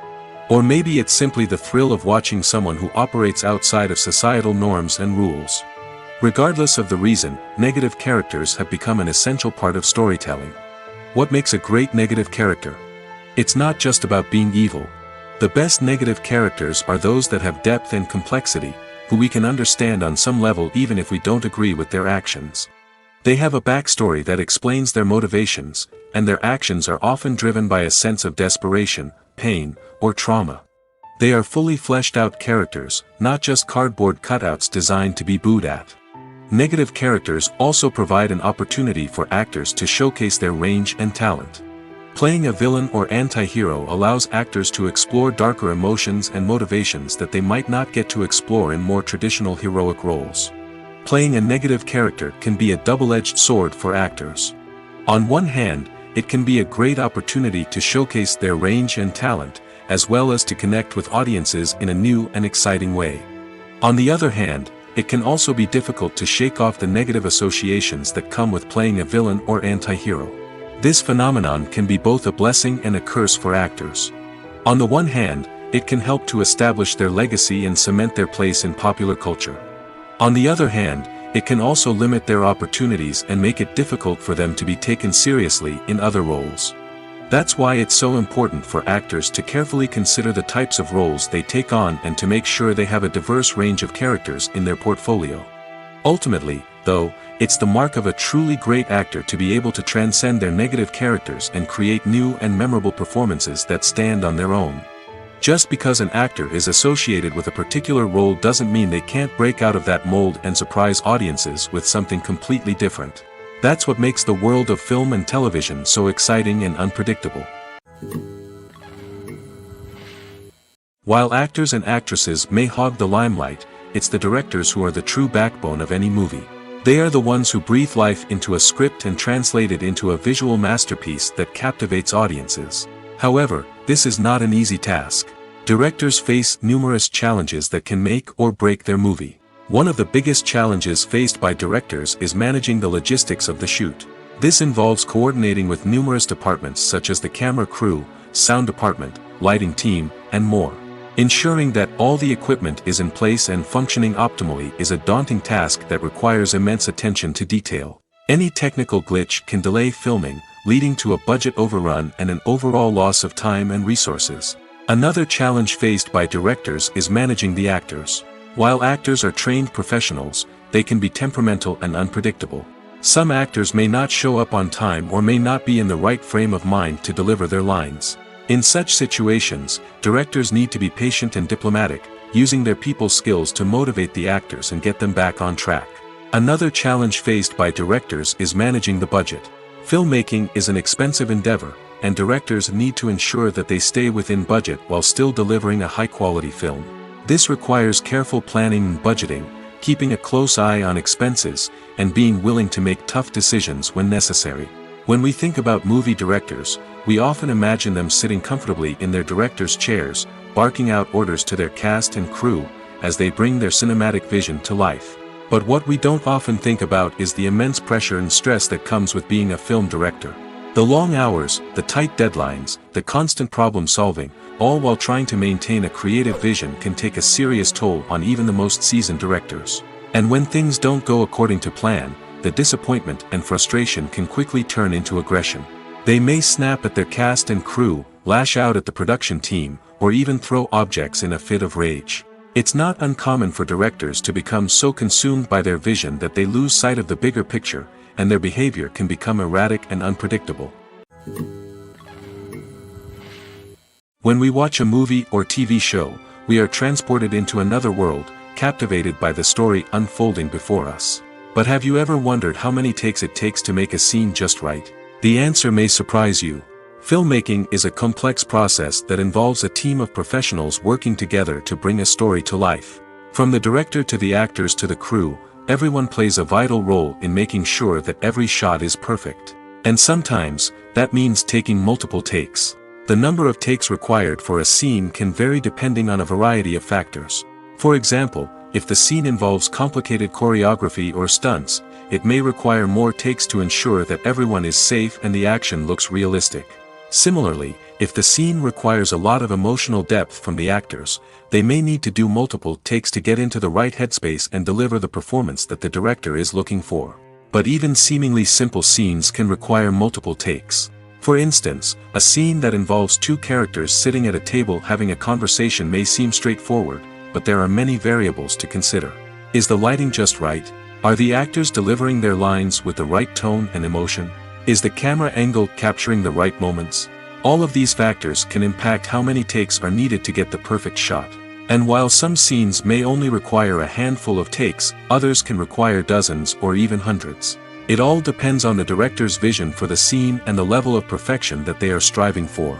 Or maybe it's simply the thrill of watching someone who operates outside of societal norms and rules. Regardless of the reason, negative characters have become an essential part of storytelling. What makes a great negative character? It's not just about being evil. The best negative characters are those that have depth and complexity, who we can understand on some level even if we don't agree with their actions. They have a backstory that explains their motivations, and their actions are often driven by a sense of desperation, pain, or trauma. They are fully fleshed out characters, not just cardboard cutouts designed to be booed at. Negative characters also provide an opportunity for actors to showcase their range and talent. Playing a villain or anti-hero allows actors to explore darker emotions and motivations that they might not get to explore in more traditional heroic roles. Playing a negative character can be a double-edged sword for actors. On one hand, it can be a great opportunity to showcase their range and talent, as well as to connect with audiences in a new and exciting way. On the other hand, it can also be difficult to shake off the negative associations that come with playing a villain or anti-hero. This phenomenon can be both a blessing and a curse for actors. On the one hand, it can help to establish their legacy and cement their place in popular culture. On the other hand, it can also limit their opportunities and make it difficult for them to be taken seriously in other roles. That's why it's so important for actors to carefully consider the types of roles they take on and to make sure they have a diverse range of characters in their portfolio. Ultimately, though, it's the mark of a truly great actor to be able to transcend their negative characters and create new and memorable performances that stand on their own. Just because an actor is associated with a particular role doesn't mean they can't break out of that mold and surprise audiences with something completely different. That's what makes the world of film and television so exciting and unpredictable. While actors and actresses may hog the limelight, it's the directors who are the true backbone of any movie. They are the ones who breathe life into a script and translate it into a visual masterpiece that captivates audiences. However, this is not an easy task. Directors face numerous challenges that can make or break their movie. One of the biggest challenges faced by directors is managing the logistics of the shoot. This involves coordinating with numerous departments such as the camera crew, sound department, lighting team, and more. Ensuring that all the equipment is in place and functioning optimally is a daunting task that requires immense attention to detail. Any technical glitch can delay filming, leading to a budget overrun and an overall loss of time and resources. Another challenge faced by directors is managing the actors. While actors are trained professionals, they can be temperamental and unpredictable. Some actors may not show up on time or may not be in the right frame of mind to deliver their lines. In such situations, directors need to be patient and diplomatic, using their people skills to motivate the actors and get them back on track. Another challenge faced by directors is managing the budget. Filmmaking is an expensive endeavor, and directors need to ensure that they stay within budget while still delivering a high-quality film. This requires careful planning and budgeting, keeping a close eye on expenses, and being willing to make tough decisions when necessary. When we think about movie directors, we often imagine them sitting comfortably in their director's chairs, barking out orders to their cast and crew, as they bring their cinematic vision to life. But what we don't often think about is the immense pressure and stress that comes with being a film director. The long hours, the tight deadlines, the constant problem solving, all while trying to maintain a creative vision can take a serious toll on even the most seasoned directors. And when things don't go according to plan, the disappointment and frustration can quickly turn into aggression. They may snap at their cast and crew, lash out at the production team, or even throw objects in a fit of rage. It's not uncommon for directors to become so consumed by their vision that they lose sight of the bigger picture, and their behavior can become erratic and unpredictable. When we watch a movie or TV show, we are transported into another world, captivated by the story unfolding before us. But have you ever wondered how many takes it takes to make a scene just right? The answer may surprise you. Filmmaking is a complex process that involves a team of professionals working together to bring a story to life. From the director to the actors to the crew, everyone plays a vital role in making sure that every shot is perfect. And sometimes, that means taking multiple takes. The number of takes required for a scene can vary depending on a variety of factors. For example, if the scene involves complicated choreography or stunts, it may require more takes to ensure that everyone is safe and the action looks realistic. Similarly, if the scene requires a lot of emotional depth from the actors, they may need to do multiple takes to get into the right headspace and deliver the performance that the director is looking for. But even seemingly simple scenes can require multiple takes. For instance, a scene that involves two characters sitting at a table having a conversation may seem straightforward, but there are many variables to consider. Is the lighting just right? Are the actors delivering their lines with the right tone and emotion? Is the camera angle capturing the right moments? All of these factors can impact how many takes are needed to get the perfect shot. And while some scenes may only require a handful of takes, others can require dozens or even hundreds. It all depends on the director's vision for the scene and the level of perfection that they are striving for.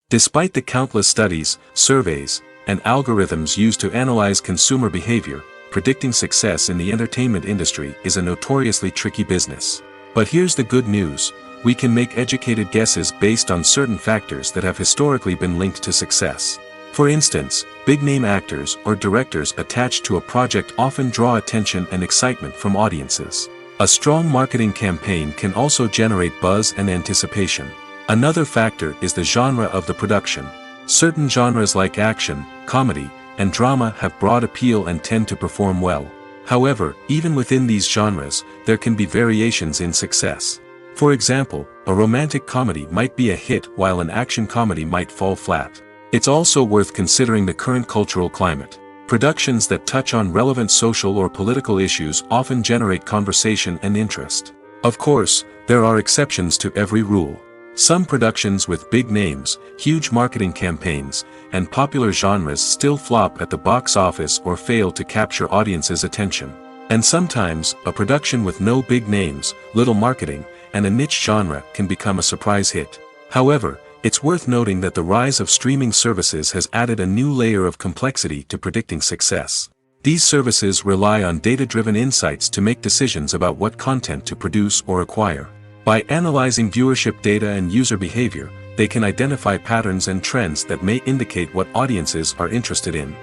Despite the countless studies, surveys, and algorithms used to analyze consumer behavior, predicting success in the entertainment industry is a notoriously tricky business. But here's the good news: we can make educated guesses based on certain factors that have historically been linked to success. For instance, big-name actors or directors attached to a project often draw attention and excitement from audiences. A strong marketing campaign can also generate buzz and anticipation. Another factor is the genre of the production. Certain genres like action, comedy, and drama have broad appeal and tend to perform well. However, even within these genres, there can be variations in success. For example, a romantic comedy might be a hit while an action comedy might fall flat. It's also worth considering the current cultural climate. Productions that touch on relevant social or political issues often generate conversation and interest. Of course, there are exceptions to every rule. Some productions with big names, huge marketing campaigns, and popular genres still flop at the box office or fail to capture audiences' attention. And sometimes, a production with no big names, little marketing, and a niche genre can become a surprise hit. However, it's worth noting that the rise of streaming services has added a new layer of complexity to predicting success. These services rely on data-driven insights to make decisions about what content to produce or acquire. By analyzing viewership data and user behavior, they can identify patterns and trends that may indicate what audiences are interested in.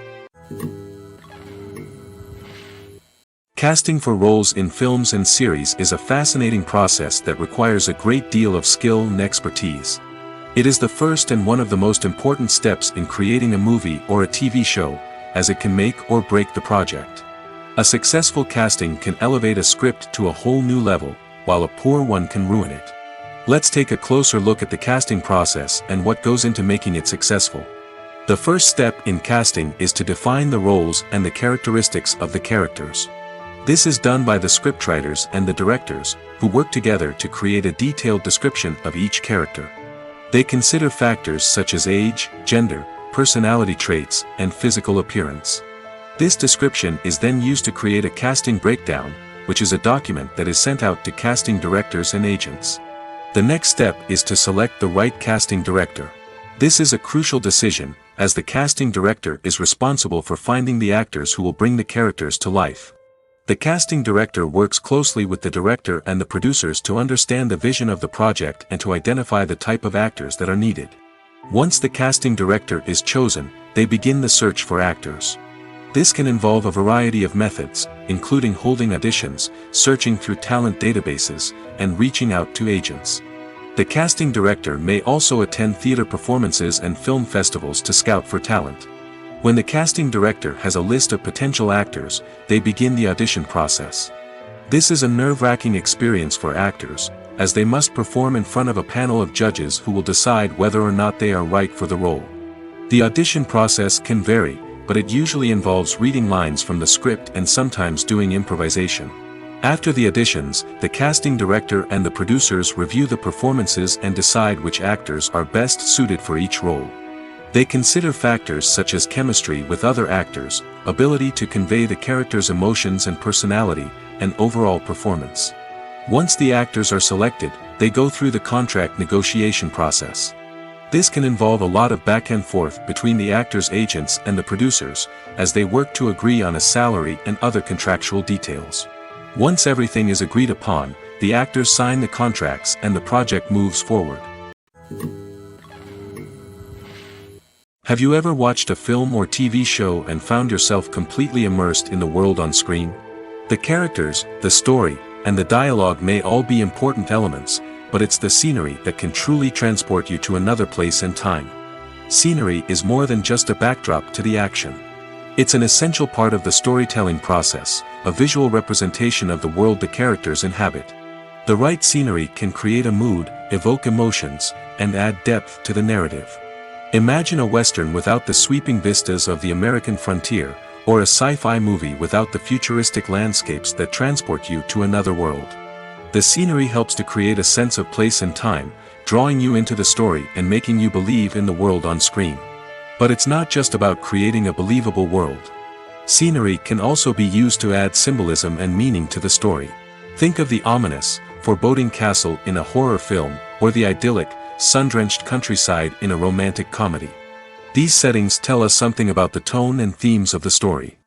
Casting for roles in films and series is a fascinating process that requires a great deal of skill and expertise. It is the first and one of the most important steps in creating a movie or a TV show, as it can make or break the project. A successful casting can elevate a script to a whole new level, while a poor one can ruin it. Let's take a closer look at the casting process and what goes into making it successful. The first step in casting is to define the roles and the characteristics of the characters. This is done by the scriptwriters and the directors, who work together to create a detailed description of each character. They consider factors such as age, gender, personality traits, and physical appearance. This description is then used to create a casting breakdown, which is a document that is sent out to casting directors and agents. The next step is to select the right casting director. This is a crucial decision, as the casting director is responsible for finding the actors who will bring the characters to life. The casting director works closely with the director and the producers to understand the vision of the project and to identify the type of actors that are needed. Once the casting director is chosen, they begin the search for actors. This can involve a variety of methods, including holding auditions, searching through talent databases, and reaching out to agents. The casting director may also attend theater performances and film festivals to scout for talent. When the casting director has a list of potential actors, they begin the audition process. This is a nerve-wracking experience for actors, as they must perform in front of a panel of judges who will decide whether or not they are right for the role. The audition process can vary, but it usually involves reading lines from the script and sometimes doing improvisation. After the auditions, the casting director and the producers review the performances and decide which actors are best suited for each role. They consider factors such as chemistry with other actors, ability to convey the character's emotions and personality, and overall performance. Once the actors are selected, they go through the contract negotiation process. This can involve a lot of back and forth between the actors' agents and the producers, as they work to agree on a salary and other contractual details. Once everything is agreed upon, the actors sign the contracts and the project moves forward. Have you ever watched a film or TV show and found yourself completely immersed in the world on screen? The characters, the story, and the dialogue may all be important elements, but it's the scenery that can truly transport you to another place and time. Scenery is more than just a backdrop to the action. It's an essential part of the storytelling process, a visual representation of the world the characters inhabit. The right scenery can create a mood, evoke emotions, and add depth to the narrative. Imagine a Western without the sweeping vistas of the American frontier, or a sci-fi movie without the futuristic landscapes that transport you to another world. The scenery helps to create a sense of place and time, drawing you into the story and making you believe in the world on screen. But it's not just about creating a believable world. Scenery can also be used to add symbolism and meaning to the story. Think of the ominous, foreboding castle in a horror film, or the idyllic, sun-drenched countryside in a romantic comedy. These settings tell us something about the tone and themes of the story.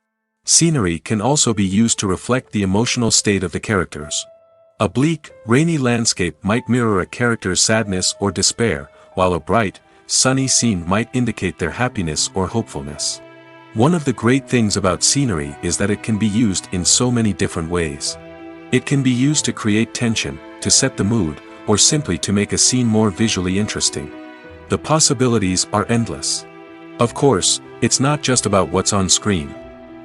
Scenery can also be used to reflect the emotional state of the characters. A bleak, rainy landscape might mirror a character's sadness or despair, while a bright, sunny scene might indicate their happiness or hopefulness. One of the great things about scenery is that it can be used in so many different ways. It can be used to create tension, to set the mood, or simply to make a scene more visually interesting. The possibilities are endless. Of course, it's not just about what's on screen.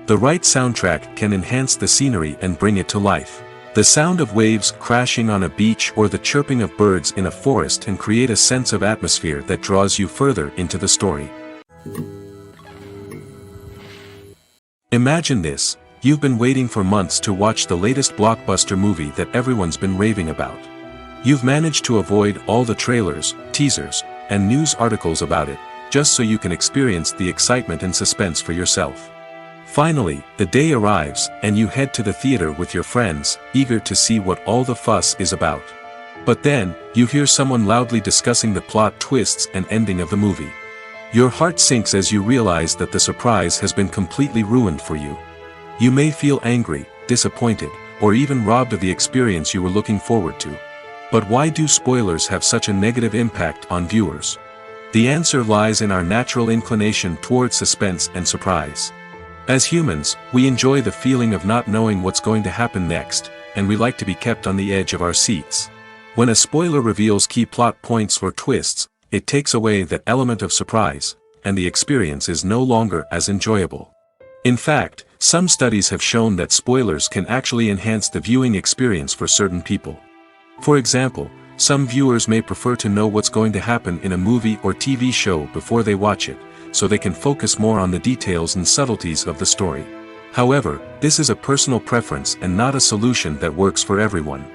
The right soundtrack can enhance the scenery and bring it to life. The sound of waves crashing on a beach or the chirping of birds in a forest can create a sense of atmosphere that draws you further into the story. Imagine this: you've been waiting for months to watch the latest blockbuster movie that everyone's been raving about. You've managed to avoid all the trailers, teasers, and news articles about it, just so you can experience the excitement and suspense for yourself. Finally, the day arrives, and you head to the theater with your friends, eager to see what all the fuss is about. But then, you hear someone loudly discussing the plot twists and ending of the movie. Your heart sinks as you realize that the surprise has been completely ruined for you. You may feel angry, disappointed, or even robbed of the experience you were looking forward to. But why do spoilers have such a negative impact on viewers? The answer lies in our natural inclination toward suspense and surprise. As humans, we enjoy the feeling of not knowing what's going to happen next, and we like to be kept on the edge of our seats. When a spoiler reveals key plot points or twists, it takes away that element of surprise, and the experience is no longer as enjoyable. In fact, some studies have shown that spoilers can actually enhance the viewing experience for certain people. For example, some viewers may prefer to know what's going to happen in a movie or TV show before they watch it, so they can focus more on the details and subtleties of the story. However, this is a personal preference and not a solution that works for everyone.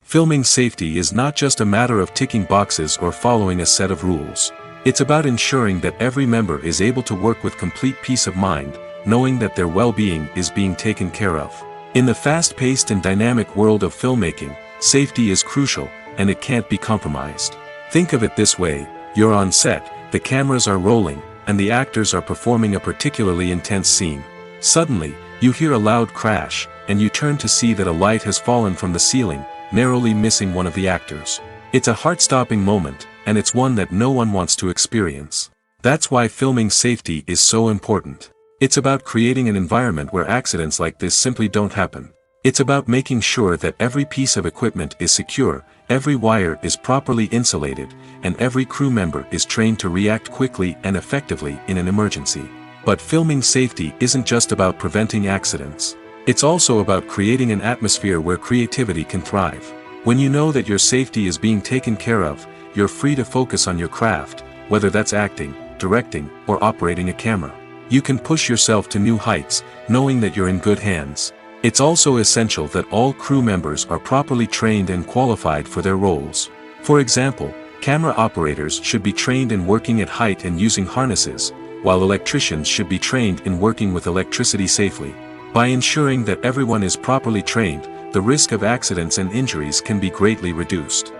Filming safety is not just a matter of ticking boxes or following a set of rules. It's about ensuring that every member is able to work with complete peace of mind, knowing that their well-being is being taken care of. In the fast-paced and dynamic world of filmmaking, safety is crucial, and it can't be compromised. Think of it this way: you're on set, the cameras are rolling, and the actors are performing a particularly intense scene. Suddenly, you hear a loud crash, and you turn to see that a light has fallen from the ceiling, narrowly missing one of the actors. It's a heart-stopping moment, and it's one that no one wants to experience. That's why filming safety is so important. It's about creating an environment where accidents like this simply don't happen. It's about making sure that every piece of equipment is secure, every wire is properly insulated, and every crew member is trained to react quickly and effectively in an emergency. But filming safety isn't just about preventing accidents. It's also about creating an atmosphere where creativity can thrive. When you know that your safety is being taken care of, you're free to focus on your craft, whether that's acting, directing, or operating a camera. You can push yourself to new heights, knowing that you're in good hands. It's also essential that all crew members are properly trained and qualified for their roles. For example, camera operators should be trained in working at height and using harnesses, while electricians should be trained in working with electricity safely. By ensuring that everyone is properly trained, the risk of accidents and injuries can be greatly reduced.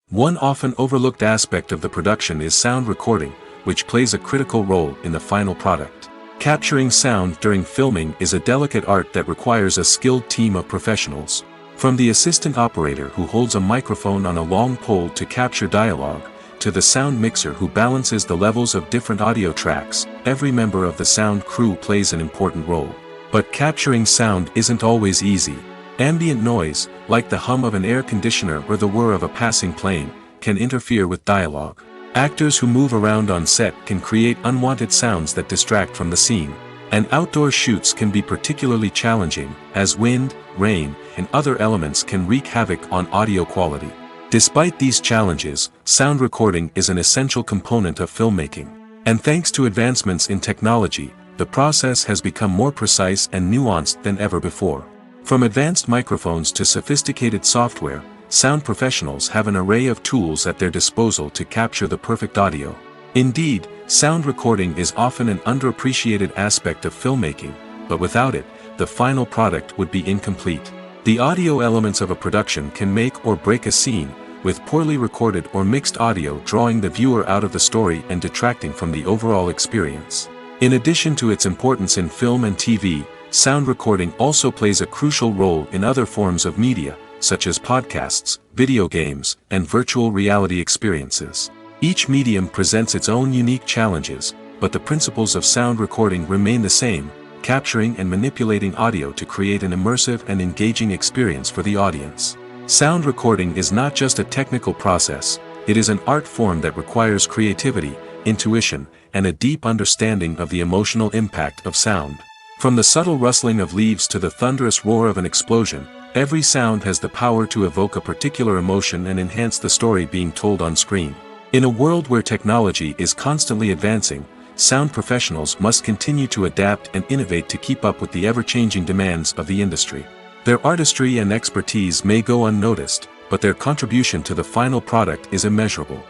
One often overlooked aspect of the production is sound recording, which plays a critical role in the final product. Capturing sound during filming is a delicate art that requires a skilled team of professionals. From the assistant operator who holds a microphone on a long pole to capture dialogue, to the sound mixer who balances the levels of different audio tracks, every member of the sound crew plays an important role. But capturing sound isn't always easy. Ambient noise, like the hum of an air conditioner or the whir of a passing plane, can interfere with dialogue. Actors who move around on set can create unwanted sounds that distract from the scene. And outdoor shoots can be particularly challenging, as wind, rain, and other elements can wreak havoc on audio quality. Despite these challenges, sound recording is an essential component of filmmaking. And thanks to advancements in technology, the process has become more precise and nuanced than ever before. From advanced microphones to sophisticated software, sound professionals have an array of tools at their disposal to capture the perfect audio. Indeed, sound recording is often an underappreciated aspect of filmmaking, but without it, the final product would be incomplete. The audio elements of a production can make or break a scene, with poorly recorded or mixed audio drawing the viewer out of the story and detracting from the overall experience. In addition to its importance in film and TV, sound recording also plays a crucial role in other forms of media, such as podcasts, video games, and virtual reality experiences. Each medium presents its own unique challenges, but the principles of sound recording remain the same, capturing and manipulating audio to create an immersive and engaging experience for the audience. Sound recording is not just a technical process, it is an art form that requires creativity, intuition, and a deep understanding of the emotional impact of sound. From the subtle rustling of leaves to the thunderous roar of an explosion, every sound has the power to evoke a particular emotion and enhance the story being told on screen. In a world where technology is constantly advancing, sound professionals must continue to adapt and innovate to keep up with the ever-changing demands of the industry. Their artistry and expertise may go unnoticed, but their contribution to the final product is immeasurable.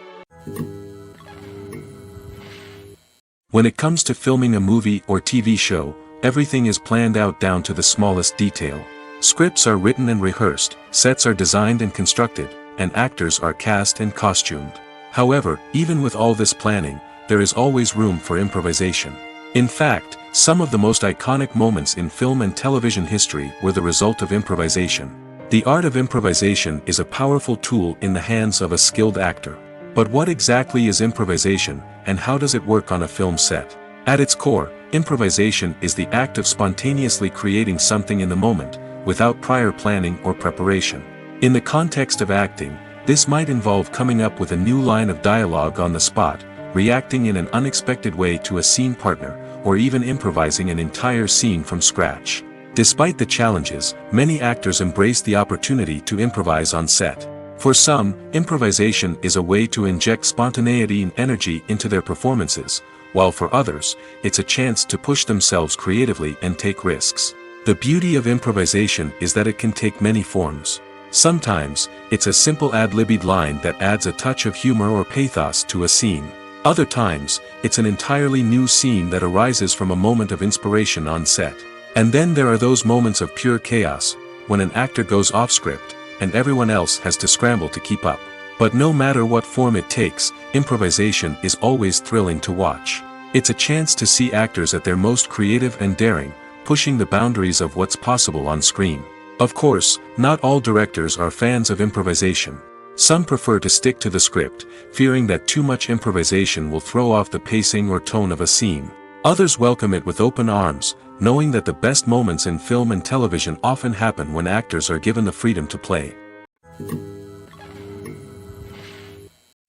When it comes to filming a movie or TV show, everything is planned out down to the smallest detail. Scripts are written and rehearsed, sets are designed and constructed, and actors are cast and costumed. However, even with all this planning, there is always room for improvisation. In fact, some of the most iconic moments in film and television history were the result of improvisation. The art of improvisation is a powerful tool in the hands of a skilled actor. But what exactly is improvisation, and how does it work on a film set? At its core, improvisation is the act of spontaneously creating something in the moment, without prior planning or preparation. In the context of acting, this might involve coming up with a new line of dialogue on the spot, reacting in an unexpected way to a scene partner, or even improvising an entire scene from scratch. Despite the challenges, many actors embrace the opportunity to improvise on set. For some, improvisation is a way to inject spontaneity and energy into their performances, while for others, it's a chance to push themselves creatively and take risks. The beauty of improvisation is that it can take many forms. Sometimes, it's a simple ad-libbed line that adds a touch of humor or pathos to a scene. Other times, it's an entirely new scene that arises from a moment of inspiration on set. And then there are those moments of pure chaos, when an actor goes off script, and everyone else has to scramble to keep up. But no matter what form it takes, improvisation is always thrilling to watch. It's a chance to see actors at their most creative and daring, pushing the boundaries of what's possible on screen. Of course, not all directors are fans of improvisation. Some prefer to stick to the script, fearing that too much improvisation will throw off the pacing or tone of a scene. Others welcome it with open arms, knowing that the best moments in film and television often happen when actors are given the freedom to play.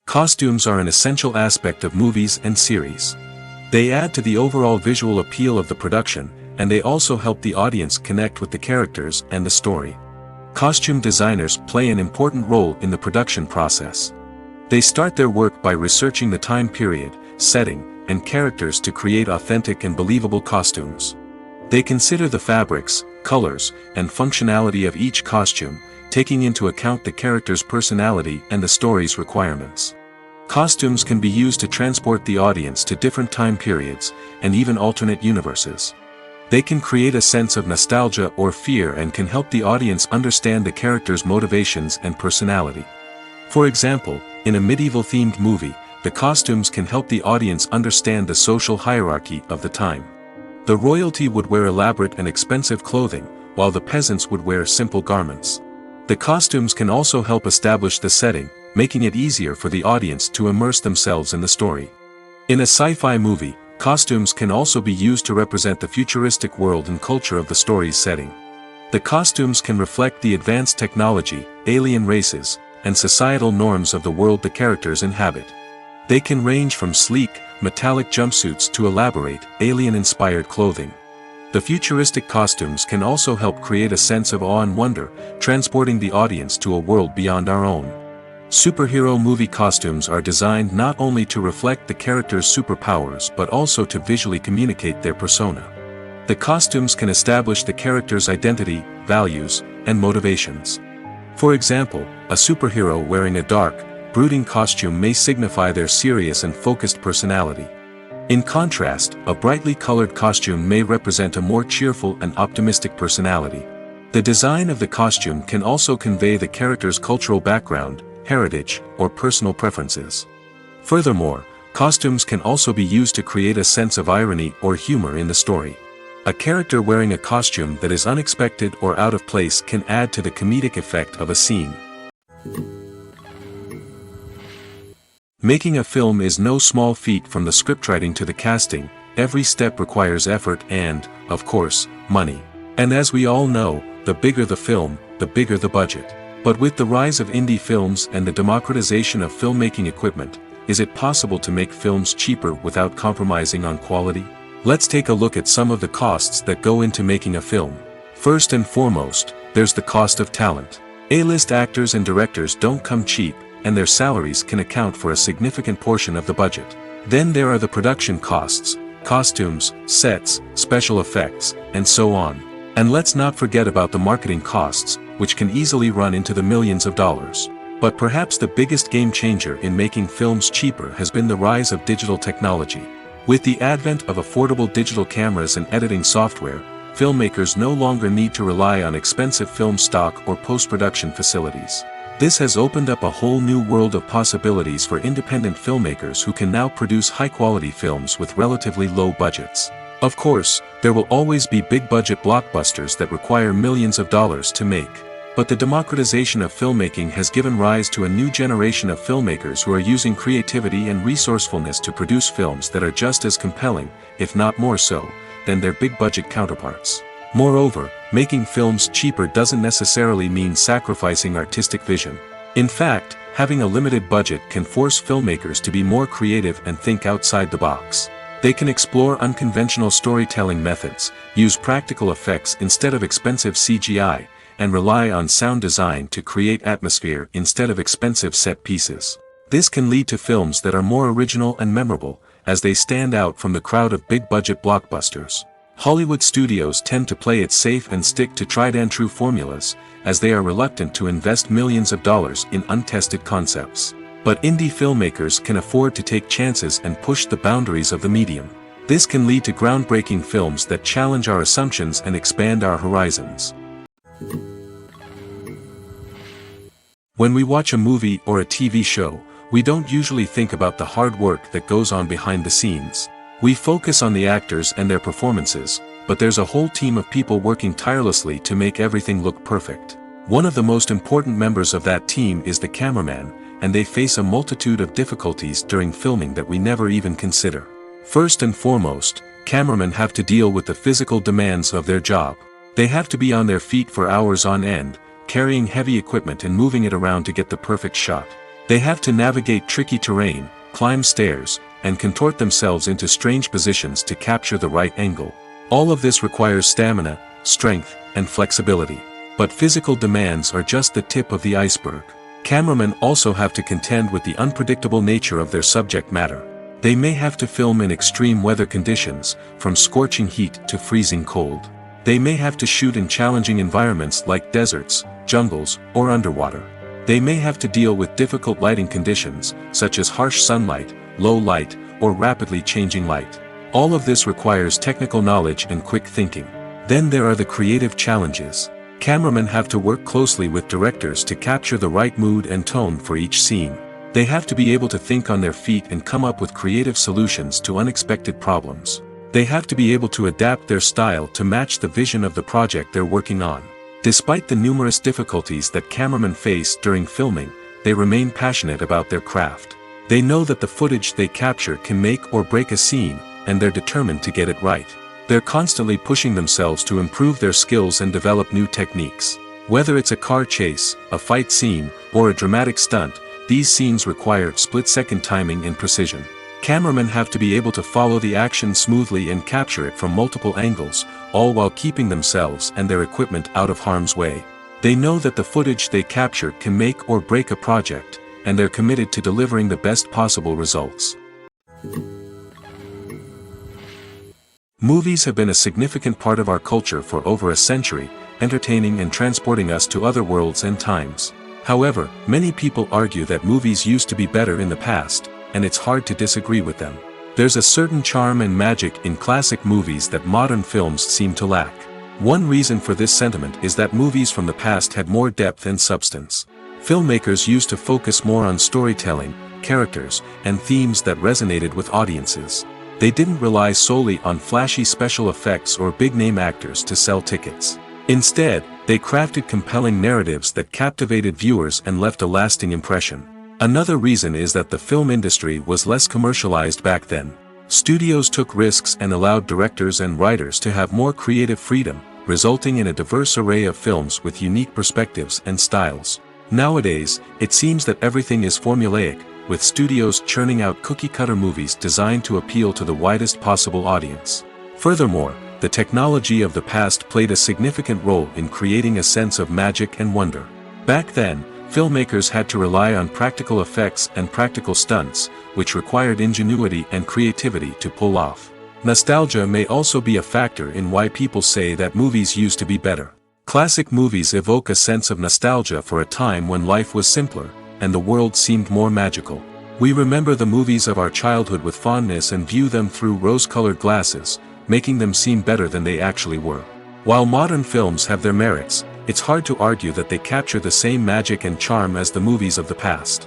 Costumes are an essential aspect of movies and series. They add to the overall visual appeal of the production, and they also help the audience connect with the characters and the story. Costume designers play an important role in the production process. They start their work by researching the time period, setting, and characters to create authentic and believable costumes. They consider the fabrics, colors, and functionality of each costume, taking into account the character's personality and the story's requirements. Costumes can be used to transport the audience to different time periods, and even alternate universes. They can create a sense of nostalgia or fear and can help the audience understand the character's motivations and personality. For example, in a medieval-themed movie, the costumes can help the audience understand the social hierarchy of the time. The royalty would wear elaborate and expensive clothing, while the peasants would wear simple garments. The costumes can also help establish the setting, making it easier for the audience to immerse themselves in the story. In a sci-fi movie, costumes can also be used to represent the futuristic world and culture of the story's setting. The costumes can reflect the advanced technology, alien races, and societal norms of the world the characters inhabit. They can range from sleek, metallic jumpsuits to elaborate, alien-inspired clothing. The futuristic costumes can also help create a sense of awe and wonder, transporting the audience to a world beyond our own. Superhero movie costumes are designed not only to reflect the character's superpowers but also to visually communicate their persona. The costumes can establish the character's identity, values, and motivations. For example, a superhero wearing a dark, brooding costume may signify their serious and focused personality. In contrast, a brightly colored costume may represent a more cheerful and optimistic personality. The design of the costume can also convey the character's cultural background, heritage, or personal preferences. Furthermore, costumes can also be used to create a sense of irony or humor in the story. A character wearing a costume that is unexpected or out of place can add to the comedic effect of a scene. Making a film is no small feat. From the scriptwriting to the casting, every step requires effort and, of course, money. And as we all know, the bigger the film, the bigger the budget. But with the rise of indie films and the democratization of filmmaking equipment, is it possible to make films cheaper without compromising on quality? Let's take a look at some of the costs that go into making a film. First and foremost, there's the cost of talent. A-list actors and directors don't come cheap, and their salaries can account for a significant portion of the budget. Then there are the production costs, costumes, sets, special effects, and so on. And let's not forget about the marketing costs, which can easily run into the millions of dollars. But perhaps the biggest game changer in making films cheaper has been the rise of digital technology. With the advent of affordable digital cameras and editing software, filmmakers no longer need to rely on expensive film stock or post-production facilities. This has opened up a whole new world of possibilities for independent filmmakers who can now produce high-quality films with relatively low budgets. Of course, there will always be big-budget blockbusters that require millions of dollars to make. But the democratization of filmmaking has given rise to a new generation of filmmakers who are using creativity and resourcefulness to produce films that are just as compelling, if not more so, than their big-budget counterparts. Moreover, making films cheaper doesn't necessarily mean sacrificing artistic vision. In fact, having a limited budget can force filmmakers to be more creative and think outside the box. They can explore unconventional storytelling methods, use practical effects instead of expensive CGI, and rely on sound design to create atmosphere instead of expensive set pieces. This can lead to films that are more original and memorable, as they stand out from the crowd of big-budget blockbusters. Hollywood studios tend to play it safe and stick to tried-and-true formulas, as they are reluctant to invest millions of dollars in untested concepts. But indie filmmakers can afford to take chances and push the boundaries of the medium. This can lead to groundbreaking films that challenge our assumptions and expand our horizons. When we watch a movie or a TV show, we don't usually think about the hard work that goes on behind the scenes. We focus on the actors and their performances, but there's a whole team of people working tirelessly to make everything look perfect. One of the most important members of that team is the cameraman, and they face a multitude of difficulties during filming that we never even consider. First and foremost, cameramen have to deal with the physical demands of their job. They have to be on their feet for hours on end, carrying heavy equipment and moving it around to get the perfect shot. They have to navigate tricky terrain, climb stairs, and contort themselves into strange positions to capture the right angle. All of this requires stamina, strength, and flexibility. But physical demands are just the tip of the iceberg. Cameramen also have to contend with the unpredictable nature of their subject matter. They may have to film in extreme weather conditions, from scorching heat to freezing cold. They may have to shoot in challenging environments like deserts, jungles, or underwater. They may have to deal with difficult lighting conditions, such as harsh sunlight, low light, or rapidly changing light. All of this requires technical knowledge and quick thinking. Then there are the creative challenges. Cameramen have to work closely with directors to capture the right mood and tone for each scene. They have to be able to think on their feet and come up with creative solutions to unexpected problems. They have to be able to adapt their style to match the vision of the project they're working on. Despite the numerous difficulties that cameramen face during filming, they remain passionate about their craft. They know that the footage they capture can make or break a scene, and they're determined to get it right. They're constantly pushing themselves to improve their skills and develop new techniques. Whether it's a car chase, a fight scene, or a dramatic stunt, these scenes require split-second timing and precision. Cameramen have to be able to follow the action smoothly and capture it from multiple angles, all while keeping themselves and their equipment out of harm's way. They know that the footage they capture can make or break a project, and they're committed to delivering the best possible results. Movies have been a significant part of our culture for over a century, entertaining and transporting us to other worlds and times. However, many people argue that movies used to be better in the past, and it's hard to disagree with them. There's a certain charm and magic in classic movies that modern films seem to lack. One reason for this sentiment is that movies from the past had more depth and substance. Filmmakers used to focus more on storytelling, characters, and themes that resonated with audiences. They didn't rely solely on flashy special effects or big-name actors to sell tickets. Instead, they crafted compelling narratives that captivated viewers and left a lasting impression. Another reason is that the film industry was less commercialized back then. Studios took risks and allowed directors and writers to have more creative freedom, resulting in a diverse array of films with unique perspectives and styles. Nowadays, it seems that everything is formulaic, with studios churning out cookie-cutter movies designed to appeal to the widest possible audience. Furthermore, the technology of the past played a significant role in creating a sense of magic and wonder. Back then, filmmakers had to rely on practical effects and practical stunts, which required ingenuity and creativity to pull off. Nostalgia may also be a factor in why people say that movies used to be better. Classic movies evoke a sense of nostalgia for a time when life was simpler, and the world seemed more magical. We remember the movies of our childhood with fondness and view them through rose-colored glasses, making them seem better than they actually were. While modern films have their merits, it's hard to argue that they capture the same magic and charm as the movies of the past.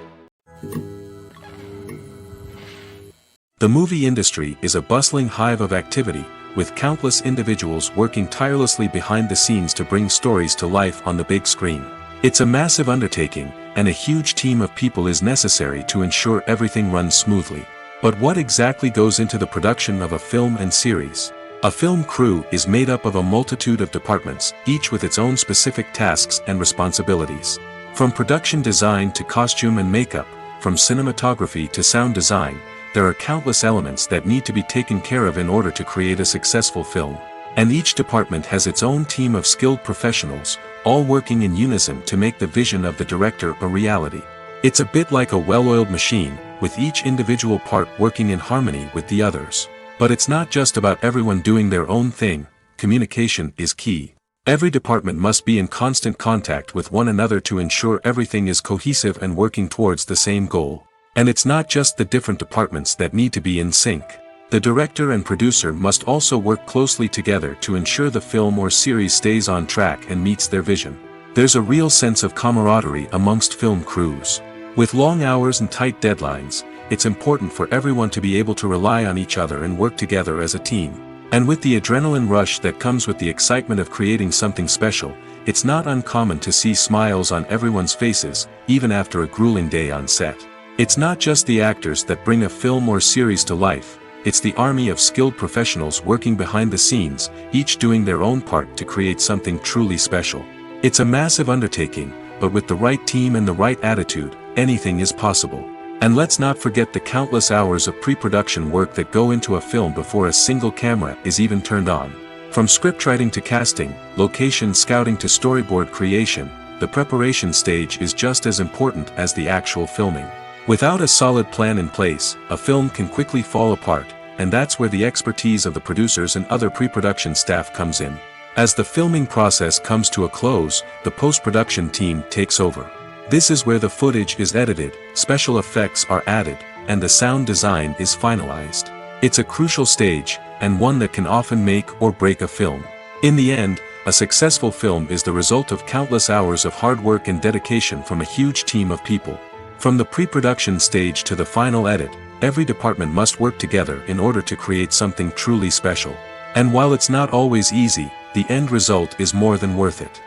The movie industry is a bustling hive of activity, with countless individuals working tirelessly behind the scenes to bring stories to life on the big screen. It's a massive undertaking, and a huge team of people is necessary to ensure everything runs smoothly. But what exactly goes into the production of a film and series? A film crew is made up of a multitude of departments, each with its own specific tasks and responsibilities. From production design to costume and makeup, from cinematography to sound design, there are countless elements that need to be taken care of in order to create a successful film. And each department has its own team of skilled professionals, all working in unison to make the vision of the director a reality. It's a bit like a well-oiled machine, with each individual part working in harmony with the others. But it's not just about everyone doing their own thing. Communication is key. Every department must be in constant contact with one another to ensure everything is cohesive and working towards the same goal. And it's not just the different departments that need to be in sync. The director and producer must also work closely together to ensure the film or series stays on track and meets their vision. There's a real sense of camaraderie amongst film crews. With long hours and tight deadlines, it's important for everyone to be able to rely on each other and work together as a team. And with the adrenaline rush that comes with the excitement of creating something special, it's not uncommon to see smiles on everyone's faces, even after a grueling day on set. It's not just the actors that bring a film or series to life. It's the army of skilled professionals working behind the scenes, each doing their own part to create something truly special. It's a massive undertaking, but with the right team and the right attitude, anything is possible. And let's not forget the countless hours of pre-production work that go into a film before a single camera is even turned on. From scriptwriting to casting, location scouting to storyboard creation, the preparation stage is just as important as the actual filming. Without a solid plan in place, a film can quickly fall apart, and that's where the expertise of the producers and other pre-production staff comes in. As the filming process comes to a close, the post-production team takes over. This is where the footage is edited, special effects are added, and the sound design is finalized. It's a crucial stage, and one that can often make or break a film. In the end, a successful film is the result of countless hours of hard work and dedication from a huge team of people. From the pre-production stage to the final edit, every department must work together in order to create something truly special. And while it's not always easy, the end result is more than worth it.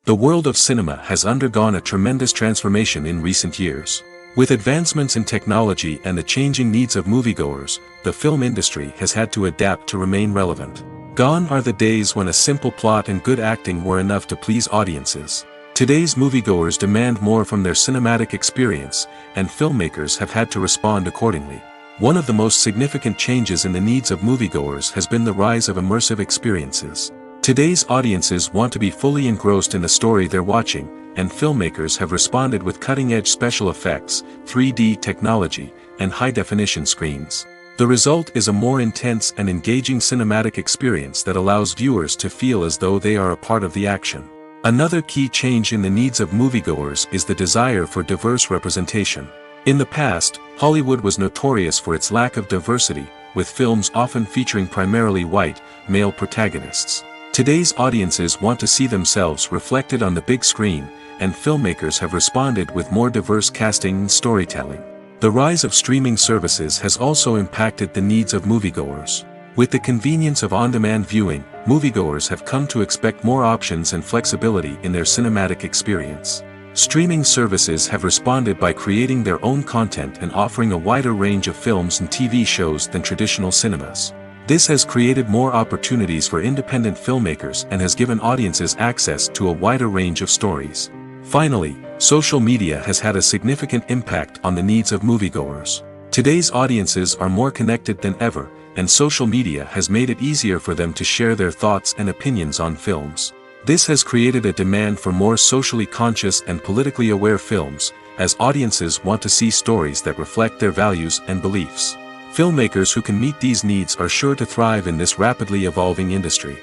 The world of cinema has undergone a tremendous transformation in recent years. With advancements in technology and the changing needs of moviegoers, the film industry has had to adapt to remain relevant. Gone are the days when a simple plot and good acting were enough to please audiences. Today's moviegoers demand more from their cinematic experience, and filmmakers have had to respond accordingly. One of the most significant changes in the needs of moviegoers has been the rise of immersive experiences. Today's audiences want to be fully engrossed in the story they're watching, and filmmakers have responded with cutting-edge special effects, 3D technology, and high-definition screens. The result is a more intense and engaging cinematic experience that allows viewers to feel as though they are a part of the action. Another key change in the needs of moviegoers is the desire for diverse representation. In the past, Hollywood was notorious for its lack of diversity, with films often featuring primarily white, male protagonists. Today's audiences want to see themselves reflected on the big screen, and filmmakers have responded with more diverse casting and storytelling. The rise of streaming services has also impacted the needs of moviegoers. With the convenience of on-demand viewing, moviegoers have come to expect more options and flexibility in their cinematic experience. Streaming services have responded by creating their own content and offering a wider range of films and TV shows than traditional cinemas. This has created more opportunities for independent filmmakers and has given audiences access to a wider range of stories. Finally, social media has had a significant impact on the needs of moviegoers. Today's audiences are more connected than ever, and social media has made it easier for them to share their thoughts and opinions on films. This has created a demand for more socially conscious and politically aware films, as audiences want to see stories that reflect their values and beliefs. Filmmakers who can meet these needs are sure to thrive in this rapidly evolving industry.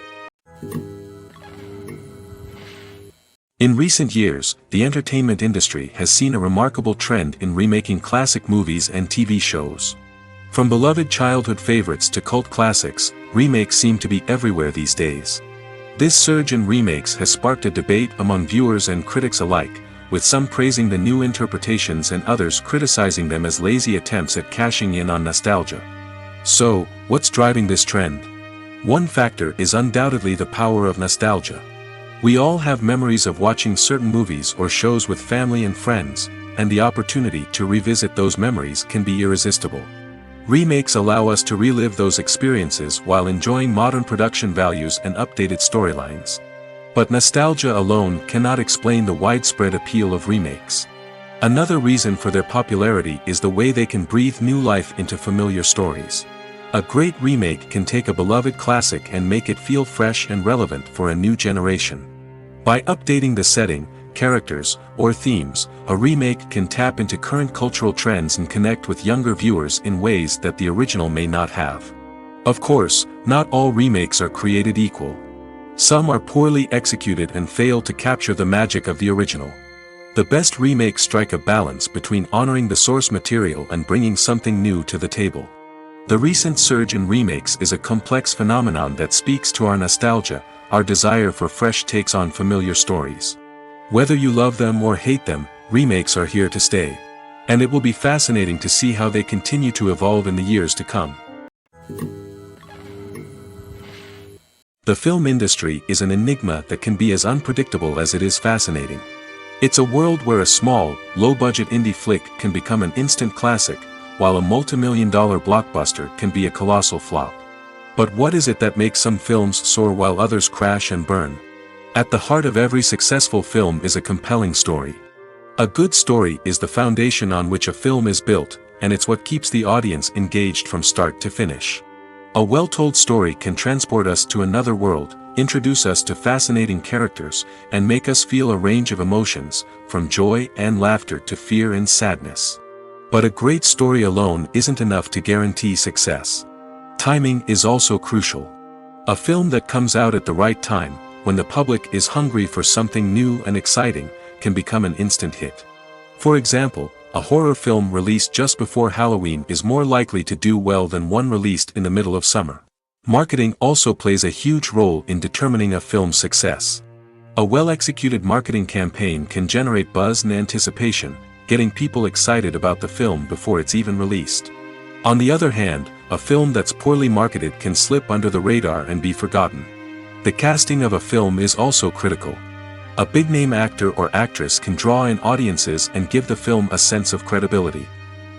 In recent years, the entertainment industry has seen a remarkable trend in remaking classic movies and TV shows. From beloved childhood favorites to cult classics, remakes seem to be everywhere these days. This surge in remakes has sparked a debate among viewers and critics alike, with some praising the new interpretations and others criticizing them as lazy attempts at cashing in on nostalgia. So, what's driving this trend? One factor is undoubtedly the power of nostalgia. We all have memories of watching certain movies or shows with family and friends, and the opportunity to revisit those memories can be irresistible. Remakes allow us to relive those experiences while enjoying modern production values and updated storylines. But nostalgia alone cannot explain the widespread appeal of remakes. Another reason for their popularity is the way they can breathe new life into familiar stories. A great remake can take a beloved classic and make it feel fresh and relevant for a new generation. By updating the setting, characters, or themes, a remake can tap into current cultural trends and connect with younger viewers in ways that the original may not have. Of course, not all remakes are created equal. Some are poorly executed and fail to capture the magic of the original. The best remakes strike a balance between honoring the source material and bringing something new to the table. The recent surge in remakes is a complex phenomenon that speaks to our nostalgia, our desire for fresh takes on familiar stories. Whether you love them or hate them, remakes are here to stay. And it will be fascinating to see how they continue to evolve in the years to come. The film industry is an enigma that can be as unpredictable as it is fascinating. It's a world where a small, low-budget indie flick can become an instant classic, while a multi-million-dollar blockbuster can be a colossal flop. But what is it that makes some films soar while others crash and burn? At the heart of every successful film is a compelling story. A good story is the foundation on which a film is built, and it's what keeps the audience engaged from start to finish. A well-told story can transport us to another world, introduce us to fascinating characters, and make us feel a range of emotions, from joy and laughter to fear and sadness. But a great story alone isn't enough to guarantee success. Timing is also crucial. A film that comes out at the right time, when the public is hungry for something new and exciting, can become an instant hit. For example, a horror film released just before Halloween is more likely to do well than one released in the middle of summer. Marketing also plays a huge role in determining a film's success. A well-executed marketing campaign can generate buzz and anticipation, getting people excited about the film before it's even released. On the other hand, a film that's poorly marketed can slip under the radar and be forgotten. The casting of a film is also critical. A big-name actor or actress can draw in audiences and give the film a sense of credibility.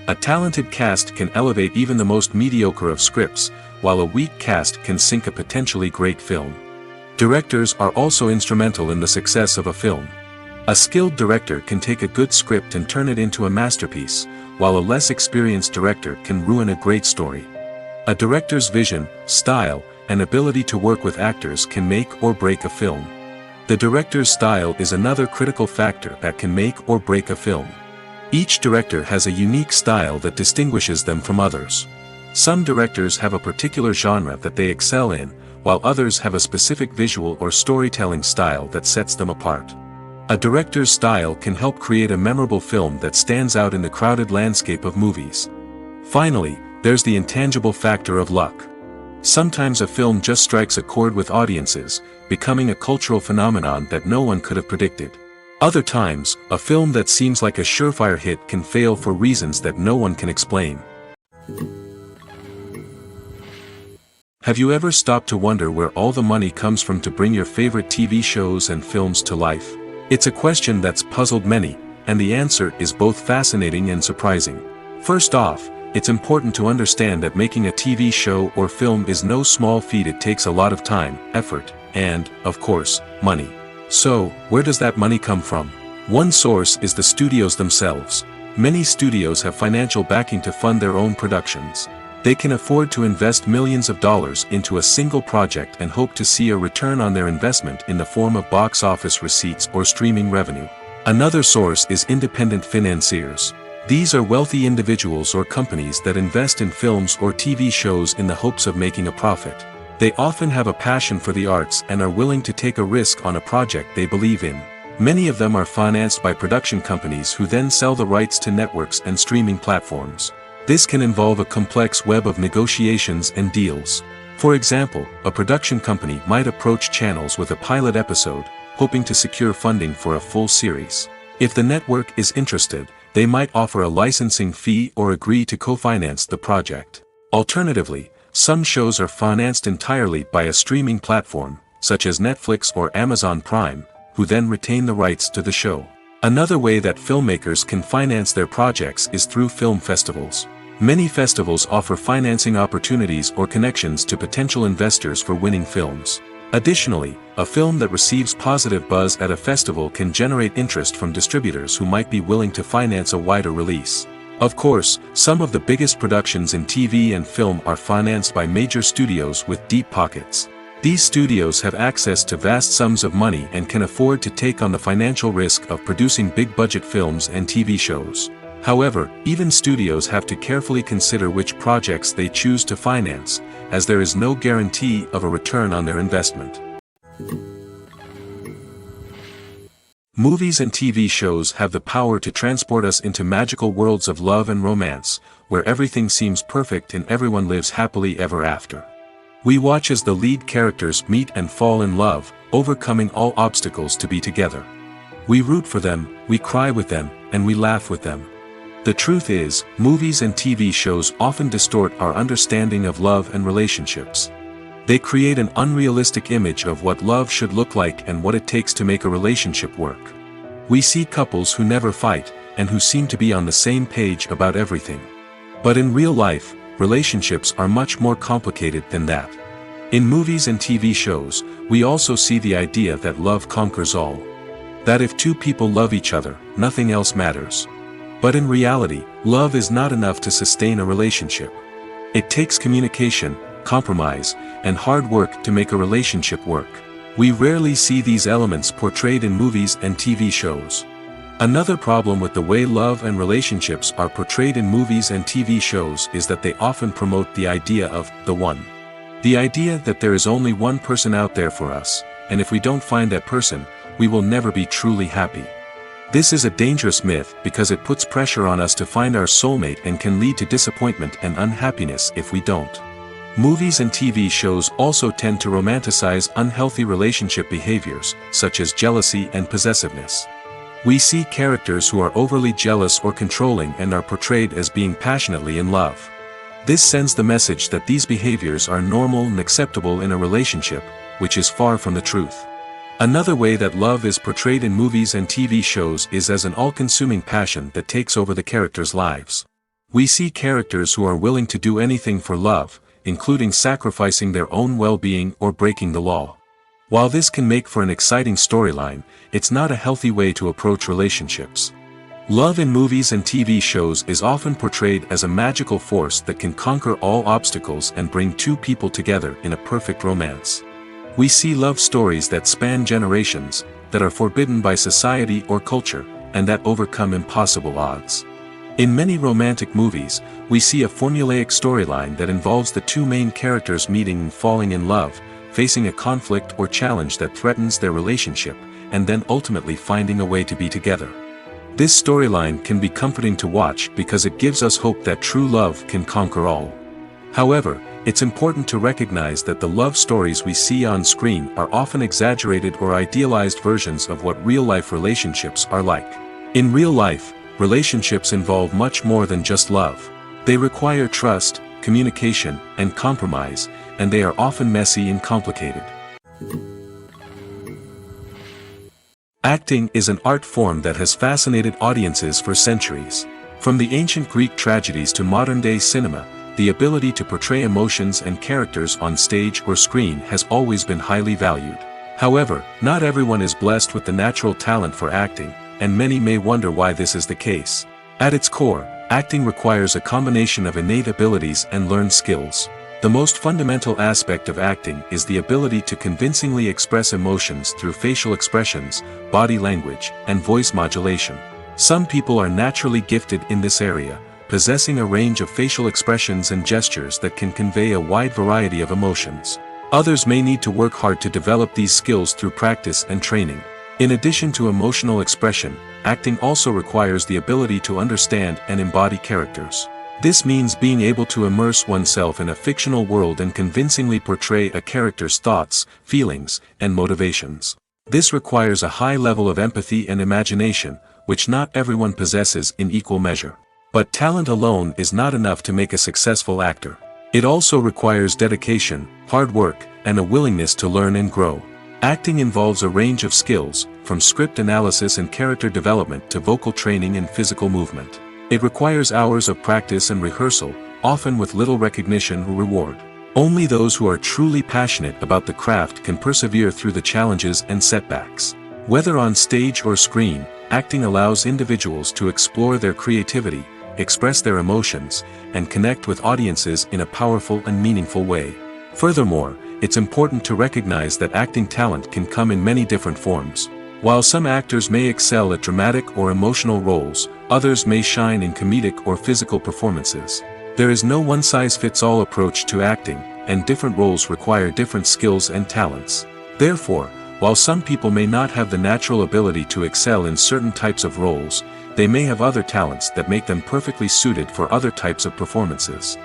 A talented cast can elevate even the most mediocre of scripts, while a weak cast can sink a potentially great film. Directors are also instrumental in the success of a film. A skilled director can take a good script and turn it into a masterpiece, while a less experienced director can ruin a great story. A director's vision, style, and ability to work with actors can make or break a film. The director's style is another critical factor that can make or break a film. Each director has a unique style that distinguishes them from others. Some directors have a particular genre that they excel in, while others have a specific visual or storytelling style that sets them apart. A director's style can help create a memorable film that stands out in the crowded landscape of movies. Finally, there's the intangible factor of luck. Sometimes a film just strikes a chord with audiences, becoming a cultural phenomenon that no one could have predicted. Other times, a film that seems like a surefire hit can fail for reasons that no one can explain. Have you ever stopped to wonder where all the money comes from to bring your favorite TV shows and films to life? It's a question that's puzzled many, and the answer is both fascinating and surprising. First off, it's important to understand that making a TV show or film is no small feat. It takes a lot of time, effort, and, of course, money. So, where does that money come from? One source is the studios themselves. Many studios have financial backing to fund their own productions. They can afford to invest millions of dollars into a single project and hope to see a return on their investment in the form of box office receipts or streaming revenue. Another source is independent financiers. These are wealthy individuals or companies that invest in films or TV shows in the hopes of making a profit. They often have a passion for the arts and are willing to take a risk on a project they believe in. Many of them are financed by production companies who then sell the rights to networks and streaming platforms. This can involve a complex web of negotiations and deals. For example, a production company might approach channels with a pilot episode, hoping to secure funding for a full series. If the network is interested, they might offer a licensing fee or agree to co-finance the project. Alternatively, some shows are financed entirely by a streaming platform, such as Netflix or Amazon Prime, who then retain the rights to the show. Another way that filmmakers can finance their projects is through film festivals. Many festivals offer financing opportunities or connections to potential investors for winning films. Additionally, a film that receives positive buzz at a festival can generate interest from distributors who might be willing to finance a wider release. Of course, some of the biggest productions in TV and film are financed by major studios with deep pockets. These studios have access to vast sums of money and can afford to take on the financial risk of producing big-budget films and TV shows. However, even studios have to carefully consider which projects they choose to finance, as there is no guarantee of a return on their investment. Movies and TV shows have the power to transport us into magical worlds of love and romance, where everything seems perfect and everyone lives happily ever after. We watch as the lead characters meet and fall in love, overcoming all obstacles to be together. We root for them, we cry with them, and we laugh with them. The truth is, movies and TV shows often distort our understanding of love and relationships. They create an unrealistic image of what love should look like and what it takes to make a relationship work. We see couples who never fight, and who seem to be on the same page about everything. But in real life, relationships are much more complicated than that. In movies and TV shows, we also see the idea that love conquers all. That if two people love each other, nothing else matters. But in reality, love is not enough to sustain a relationship. It takes communication, compromise, and hard work to make a relationship work. We rarely see these elements portrayed in movies and TV shows. Another problem with the way love and relationships are portrayed in movies and TV shows is that they often promote the idea of the one. The idea that there is only one person out there for us, and if we don't find that person, we will never be truly happy. This is a dangerous myth because it puts pressure on us to find our soulmate and can lead to disappointment and unhappiness if we don't. Movies and TV shows also tend to romanticize unhealthy relationship behaviors, such as jealousy and possessiveness. We see characters who are overly jealous or controlling and are portrayed as being passionately in love. This sends the message that these behaviors are normal and acceptable in a relationship, which is far from the truth. Another way that love is portrayed in movies and TV shows is as an all-consuming passion that takes over the characters' lives. We see characters who are willing to do anything for love, including sacrificing their own well-being or breaking the law. While this can make for an exciting storyline, it's not a healthy way to approach relationships. Love in movies and TV shows is often portrayed as a magical force that can conquer all obstacles and bring two people together in a perfect romance. We see love stories that span generations, that are forbidden by society or culture, and that overcome impossible odds. In many romantic movies, we see a formulaic storyline that involves the two main characters meeting and falling in love, facing a conflict or challenge that threatens their relationship, and then ultimately finding a way to be together. This storyline can be comforting to watch because it gives us hope that true love can conquer all. However, it's important to recognize that the love stories we see on screen are often exaggerated or idealized versions of what real-life relationships are like. In real life, relationships involve much more than just love. They require trust, communication, and compromise, and they are often messy and complicated. Acting is an art form that has fascinated audiences for centuries. From the ancient Greek tragedies to modern-day cinema, the ability to portray emotions and characters on stage or screen has always been highly valued. However, not everyone is blessed with the natural talent for acting, and many may wonder why this is the case. At its core, acting requires a combination of innate abilities and learned skills. The most fundamental aspect of acting is the ability to convincingly express emotions through facial expressions, body language, and voice modulation. Some people are naturally gifted in this area, possessing a range of facial expressions and gestures that can convey a wide variety of emotions. Others may need to work hard to develop these skills through practice and training. In addition to emotional expression, acting also requires the ability to understand and embody characters. This means being able to immerse oneself in a fictional world and convincingly portray a character's thoughts, feelings, and motivations. This requires a high level of empathy and imagination, which not everyone possesses in equal measure. But talent alone is not enough to make a successful actor. It also requires dedication, hard work, and a willingness to learn and grow. Acting involves a range of skills, from script analysis and character development to vocal training and physical movement. It requires hours of practice and rehearsal, often with little recognition or reward. Only those who are truly passionate about the craft can persevere through the challenges and setbacks. Whether on stage or screen, acting allows individuals to explore their creativity, express their emotions, and connect with audiences in a powerful and meaningful way. Furthermore, it's important to recognize that acting talent can come in many different forms. While some actors may excel at dramatic or emotional roles, others may shine in comedic or physical performances. There is no one-size-fits-all approach to acting, and different roles require different skills and talents. Therefore, while some people may not have the natural ability to excel in certain types of roles, they may have other talents that make them perfectly suited for other types of performances.